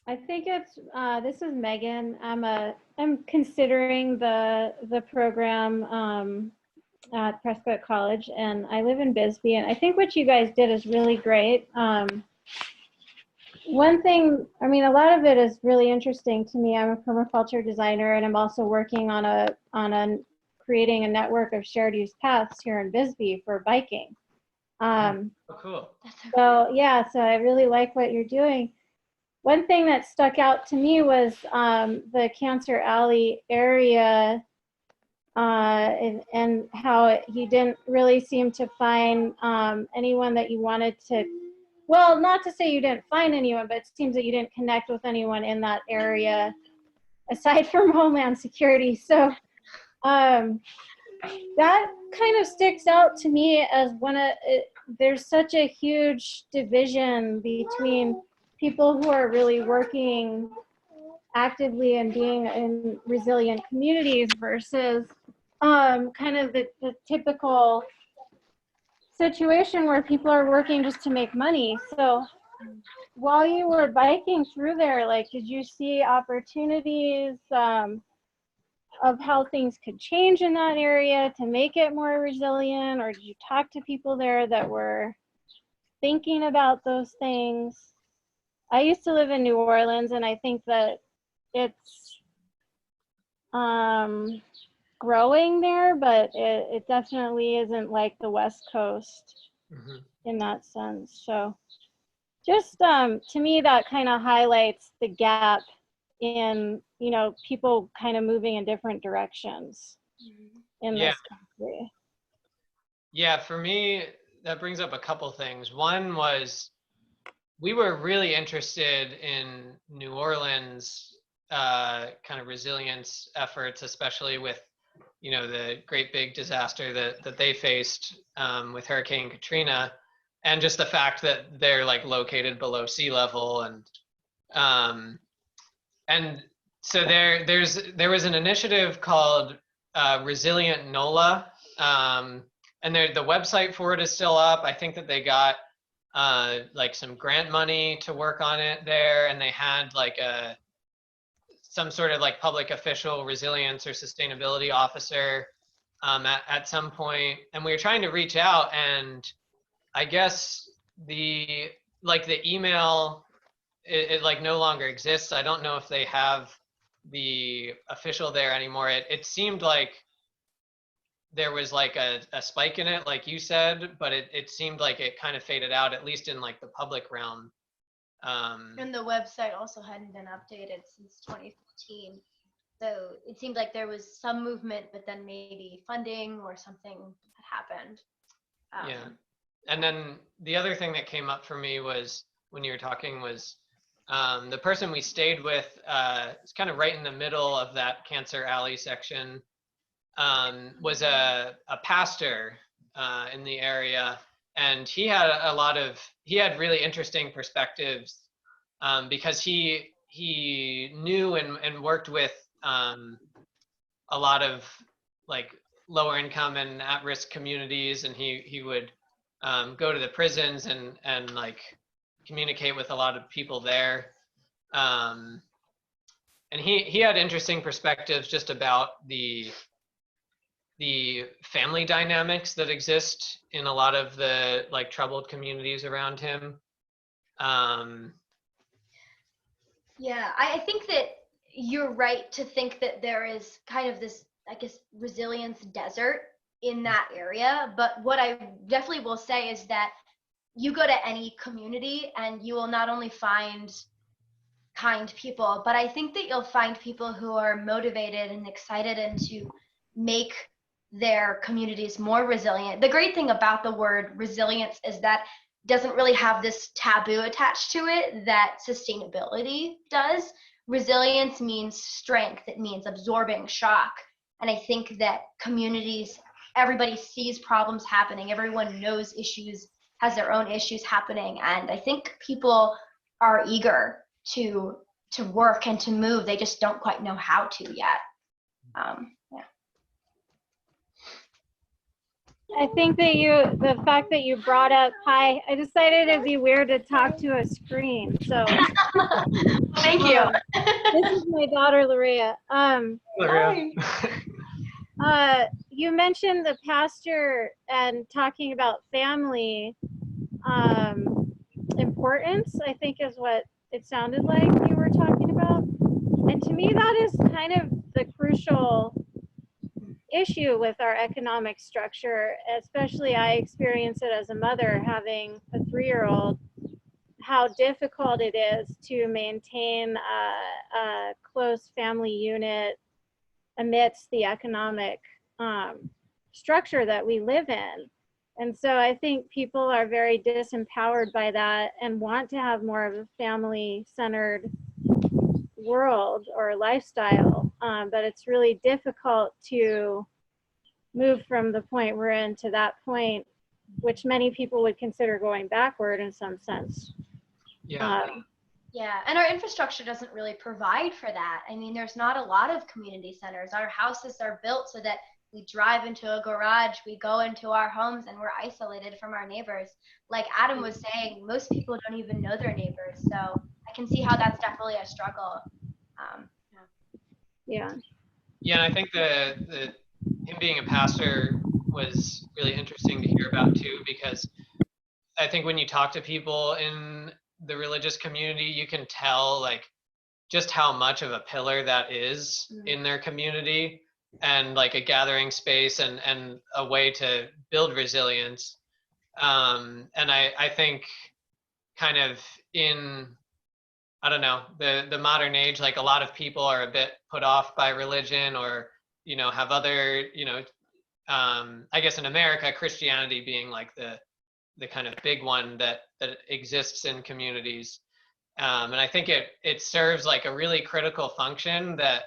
I think it's this is Megan. I'm considering the program at Prescott College, and I live in Bisbee, and I think what you guys did is really great. One thing, I mean, a lot of it is really interesting to me. I'm a permaculture designer, and I'm also working on creating a network of shared use paths here in Bisbee for biking. Oh, cool. So yeah, so I really like what you're doing. One thing that stuck out to me was the Cancer Alley area and how you didn't really seem to find anyone that you wanted to, well, not to say you didn't find anyone, but it seems that you didn't connect with anyone in that area aside from Homeland Security. So that kind of sticks out to me as there's such a huge division between people who are really working actively and being in resilient communities versus kind of the typical situation where people are working just to make money. So while you were biking through there, like, did you see opportunities of how things could change in that area to make it more resilient, or did you talk to people there that were thinking about those things? I used to live in New Orleans, and I think that it's growing there, but it definitely isn't like the West Coast in that sense. So just to me, that kind of highlights the gap in, you know, people kind of moving in different directions in this country. Yeah, for me, that brings up a couple things. One was we were really interested in New Orleans kind of resilience efforts, especially with, you know, the great big disaster that they faced with Hurricane Katrina, and just the fact that they're like located below sea level, and so there was an initiative called Resilient NOLA, and the website for it is still up. I think that they got like some grant money to work on it there, and they had like some sort of like public official resilience or sustainability officer at some point, and we were trying to reach out, and I guess the email it like no longer exists. I don't know if they have the official there anymore. It seemed like there was like a spike in it, like you said, but it seemed like it kind of faded out, at least in like the public realm. And the website also hadn't been updated since 2015. So it seemed like there was some movement, but then maybe funding or something had happened. Yeah. And then the other thing that came up for me was when you were talking was the person we stayed with is kind of right in the middle of that Cancer Alley section, was a pastor in the area. And he had really interesting perspectives because he knew and worked with a lot of like lower income and at-risk communities, and he would go to the prisons and like communicate with a lot of people there. And he had interesting perspectives just about the family dynamics that exist in a lot of the like troubled communities around him. Yeah, I think that you're right to think that there is kind of this, I guess, resilience desert in that area. But what I definitely will say is that you go to any community and you will not only find kind people, but I think that you'll find people who are motivated and excited and to make their communities more resilient. The great thing about the word resilience is that it doesn't really have this taboo attached to it that sustainability does. Resilience means strength. It means absorbing shock. And I think that communities, everybody sees problems happening. Everyone knows issues, has their own issues happening. And I think people are eager to work and to move. They just don't quite know how to yet. Yeah. I think that the fact that you brought up, hi, I decided it'd be weird to talk to a screen. So Thank you. this is my daughter, Lorea. You mentioned the pastor and talking about family importance, I think is what it sounded like you were talking about. And to me, that is kind of the crucial issue with our economic structure, especially I experience it as a mother having a 3-year-old, how difficult it is to maintain a close family unit amidst the economic structure that we live in. And so I think people are very disempowered by that and want to have more of a family-centered world or lifestyle, but it's really difficult to move from the point we're in to that point, which many people would consider going backward in some sense. Yeah. Yeah, and our infrastructure doesn't really provide for that. I mean, there's not a lot of community centers. Our houses are built so that we drive into a garage, we go into our homes, and we're isolated from our neighbors. Like Adam was saying, most people don't even know their neighbors. So I can see how that's definitely a struggle. Yeah. Yeah, and I think the him being a pastor was really interesting to hear about too, because I think when you talk to people in the religious community, you can tell like just how much of a pillar that is in their community, and like a gathering space and a way to build resilience. And I think kind of in, I don't know, the modern age, like a lot of people are a bit put off by religion, or, you know, have other, you know, I guess in America, Christianity being like the kind of big one that exists in communities. And I think it serves like a really critical function that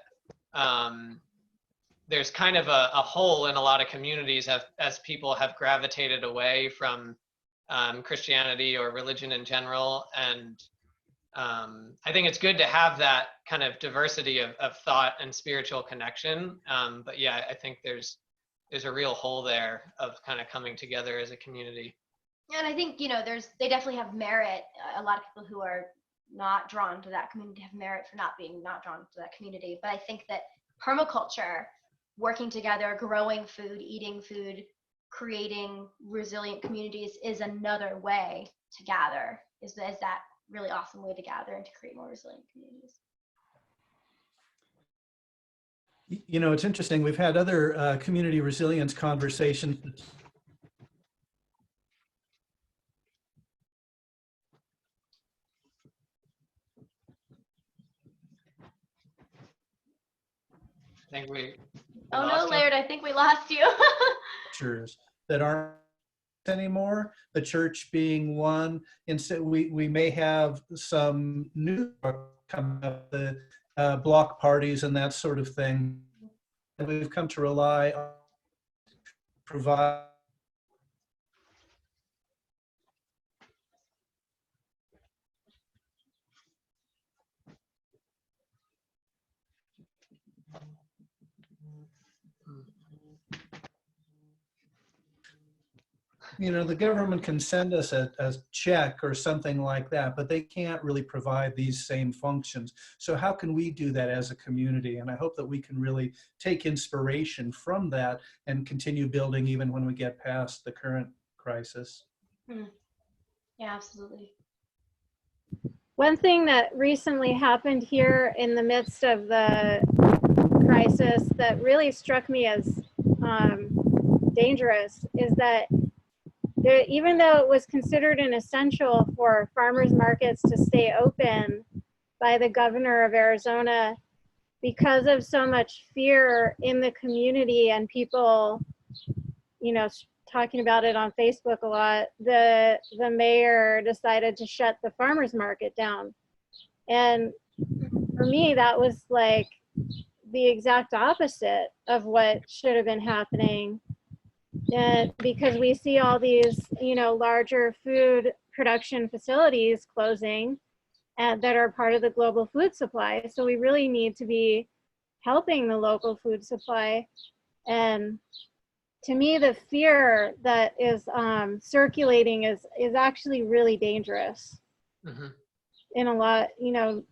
there's kind of a hole in a lot of communities as people have gravitated away from Christianity or religion in general. And I think it's good to have that kind of diversity of thought and spiritual connection. But yeah, I think there's a real hole there of kind of coming together as a community. And I think, you know, they definitely have merit. A lot of people who are not drawn to that community have merit for not drawn to that community. But I think that permaculture, working together, growing food, eating food, creating resilient communities is another way to gather, is that really awesome way to gather and to create more resilient communities. You know, it's interesting. We've had other community resilience conversations. I think we Oh no, lost him. Laird, I think we lost you. Structures that aren't anymore, the church being one. Instead, we may have some new coming up, the block parties and that sort of thing. And we've come to rely on provide. You know, the government can send us a check or something like that, but they can't really provide these same functions. So how can we do that as a community? And I hope that we can really take inspiration from that and continue building even when we get past the current crisis. Yeah, absolutely. One thing that recently happened here in the midst of the crisis that really struck me as dangerous is that even though it was considered an essential for farmers markets to stay open by the governor of Arizona, because of so much fear in the community and people, you know, talking about it on Facebook a lot, the mayor decided to shut the farmers market down. And for me, that was like the exact opposite of what should have been happening. And because we see all these, you know, larger food production facilities closing and that are part of the global food supply. So we really need to be helping the local food supply. And to me, the fear that is circulating is actually really dangerous. Mm-hmm. In a lot, you know,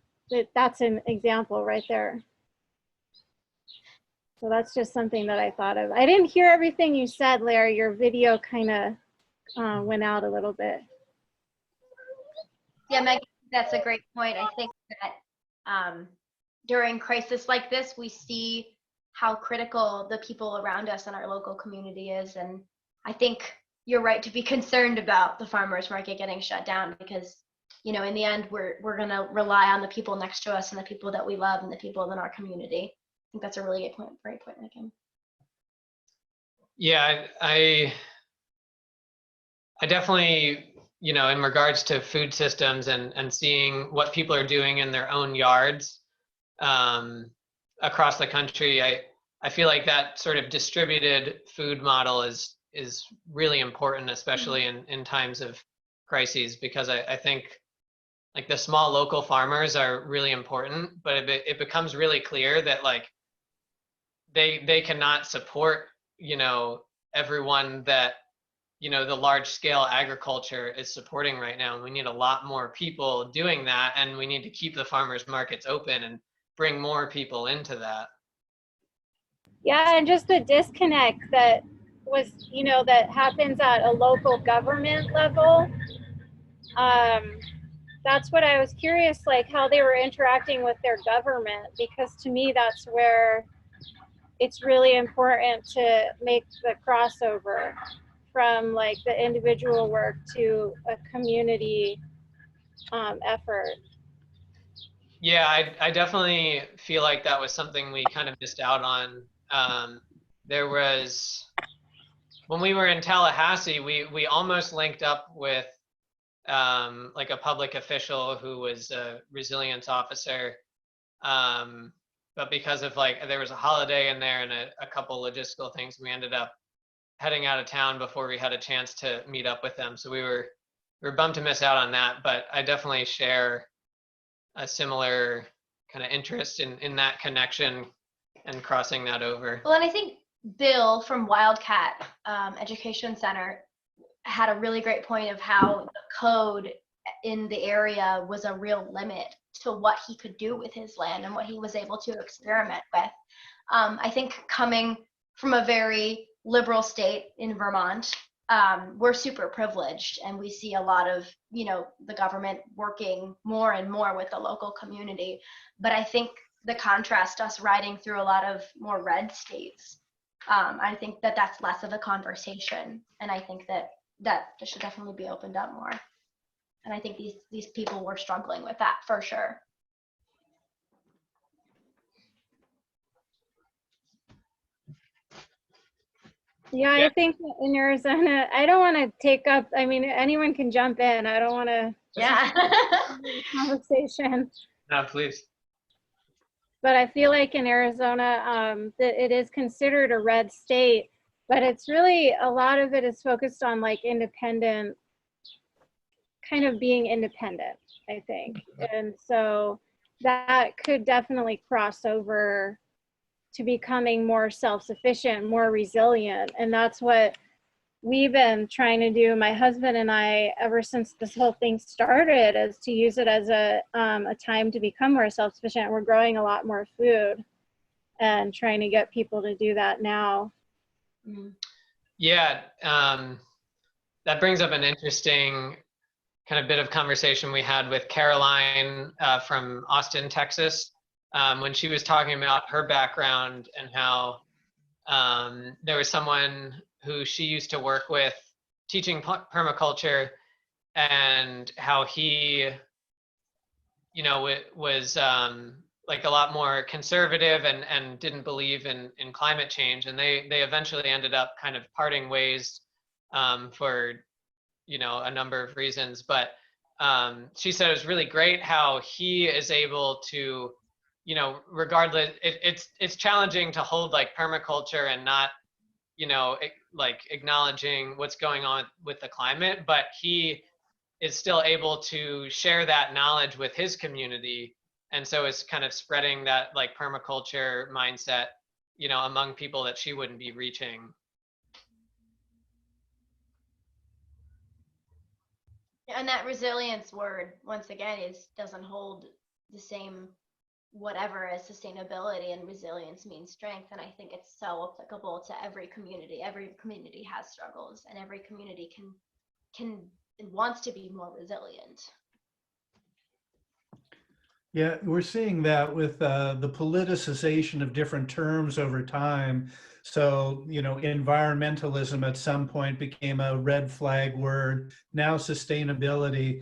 that's an example right there. So that's just something that I thought of. I didn't hear everything you said, Larry. Your video kind of went out a little bit. Yeah, Meg, that's a great point. I think that during crisis like this, we see how critical the people around us in our local community is. And I think you're right to be concerned about the farmers market getting shut down because, you know, in the end, we're going to rely on the people next to us and the people that we love and the people in our community. I think that's a really good point. Great point, Megan. Yeah, I definitely, you know, in regards to food systems and seeing what people are doing in their own yards across the country, I feel like that sort of distributed food model is really important, especially in times of crises, because I think like the small local farmers are really important, but it becomes really clear that like they cannot support, you know, everyone that, you know, the large scale agriculture is supporting right now. And we need a lot more people doing that. And we need to keep the farmers markets open and bring more people into that. Yeah, and just the disconnect that was, you know, that happens at a local government level. That's what I was curious, like how they were interacting with their government, because to me, that's where it's really important to make the crossover from like the individual work to a community effort. Yeah, I definitely feel like that was something we kind of missed out on. There was, when we were in Tallahassee, we almost linked up with like a public official who was a resilience officer. But because of like, there was a holiday in there and a couple logistical things, we ended up heading out of town before we had a chance to meet up with them. So we were bummed to miss out on that, but I definitely share a similar kind of interest in that connection and crossing that over. Well, and I think Bill from Wildcat Education Center had a really great point of how the code in the area was a real limit to what he could do with his land and what he was able to experiment with. I think coming from a very liberal state in Vermont, we're super privileged and we see a lot of, you know, the government working more and more with the local community. But I think the contrast, us riding through a lot of more red states, I think that that's less of a conversation. And I think that should definitely be opened up more. And I think these people were struggling with that for sure. Yeah, I think in Arizona, I don't want to take up, I mean, anyone can jump in. I don't want to. Yeah. Conversation. No, please. But I feel like in Arizona, that it is considered a red state, but it's really, a lot of it is focused on like independent, kind of being independent, I think. And so that could definitely cross over to becoming more self-sufficient, more resilient. And that's what we've been trying to do, my husband and I, ever since this whole thing started, is to use it as a time to become more self-sufficient. We're growing a lot more food and trying to get people to do that now. Yeah, that brings up an interesting kind of bit of conversation we had with Caroline from Austin, Texas, when she was talking about her background and how there was someone who she used to work with teaching permaculture, and how he, you know, was like a lot more conservative and didn't believe in climate change. And they eventually ended up kind of parting ways for, you know, a number of reasons. But she said it was really great how he is able to, you know, regardless, it's challenging to hold like permaculture and not, you know, like acknowledging what's going on with the climate, but he is still able to share that knowledge with his community And so it's kind of spreading that like permaculture mindset, you know, among people that she wouldn't be reaching. And that resilience word, once again, doesn't hold the same whatever as sustainability, and resilience means strength. And I think it's so applicable to every community. Every community has struggles, and every community can wants to be more resilient. Yeah, we're seeing that with the politicization of different terms over time. So, you know, environmentalism at some point became a red flag word. Now sustainability.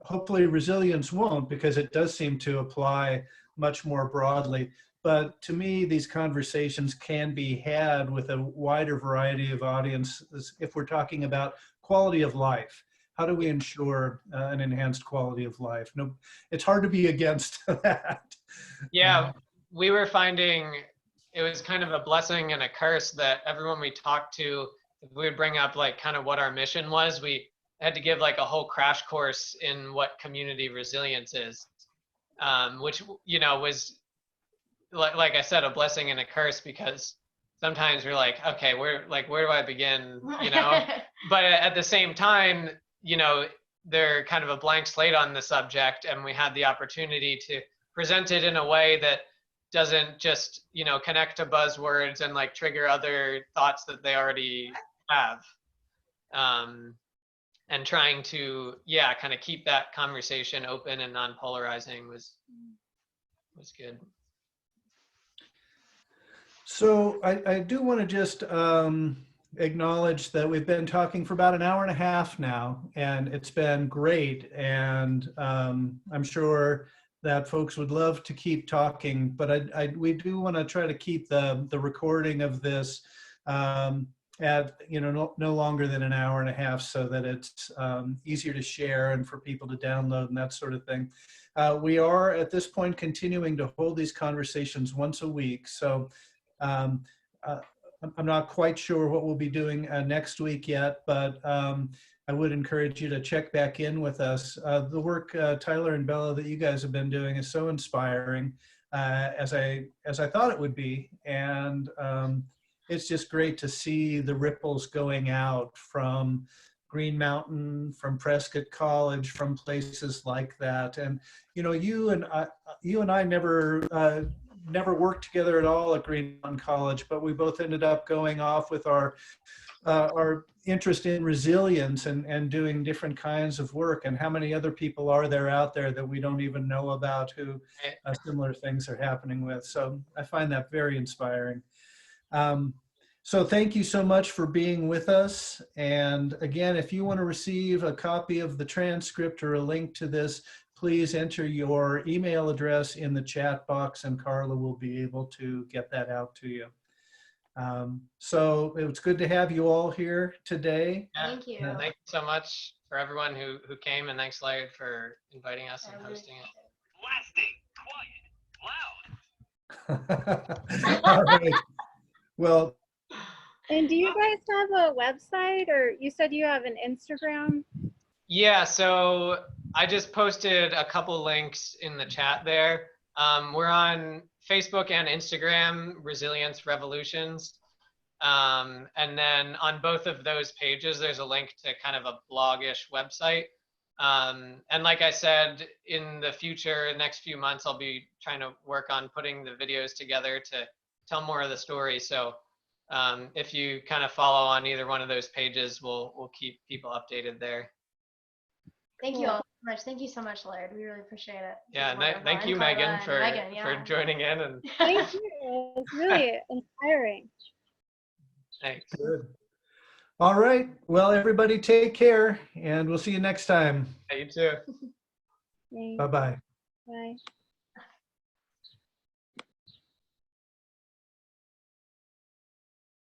Hopefully resilience won't, because it does seem to apply much more broadly. But to me, these conversations can be had with a wider variety of audiences if we're talking about quality of life. How do we ensure an enhanced quality of life? No, it's hard to be against that. Yeah, we were finding it was kind of a blessing and a curse that everyone we talked to, we would bring up like kind of what our mission was. We had to give like a whole crash course in what community resilience is, which, you know, was like I said, a blessing and a curse, because sometimes we're like, okay, where do I begin, you know? But at the same time, you know, they're kind of a blank slate on the subject, and we had the opportunity to present it in a way that doesn't just, you know, connect to buzzwords and like trigger other thoughts that they already have. And trying to, yeah, kind of keep that conversation open and non-polarizing was good. So I do want to just acknowledge that we've been talking for about an hour and a half now, and it's been great. And I'm sure that folks would love to keep talking, but we do want to try to keep the recording of this at, you know, no longer than an hour and a half, so that it's easier to share and for people to download and that sort of thing. We are at this point continuing to hold these conversations once a week. So I'm not quite sure what we'll be doing next week yet, but I would encourage you to check back in with us. The work, Tyler and Bella, that you guys have been doing is so inspiring, as I thought it would be. And it's just great to see the ripples going out from Green Mountain, from Prescott College, from places like that. And, you know, you and I never worked together at all at Green Mountain College, but we both ended up going off with our interest in resilience and doing different kinds of work. And how many other people are there out there that we don't even know about who similar things are happening with? So I find that very inspiring. So thank you so much for being with us. And again, if you want to receive a copy of the transcript or a link to this, please enter your email address in the chat box, and Carla will be able to get that out to you. So it was good to have you all here today. Thank you. Thank you so much for everyone who came, and thanks, Laird, for inviting us and hosting it. Blasting, quiet, loud. All right. Well, And do you guys have a website, or you said you have an Instagram? Yeah, so I just posted a couple links in the chat there. We're on Facebook and Instagram, Resilience Revolutions. And then on both of those pages, there's a link to kind of a blog-ish website. And like I said, in the future, next few months, I'll be trying to work on putting the videos together to tell more of the story. So if you kind of follow on either one of those pages, we'll keep people updated there. Thank you all so much. Thank you so much, Laird. We really appreciate it. Yeah, thank you, Megan, for joining in. And Thank you. It's really inspiring. thanks. good. All right. Well, everybody take care, and we'll see you next time. Yeah, you too. Thanks. Bye-bye. Bye.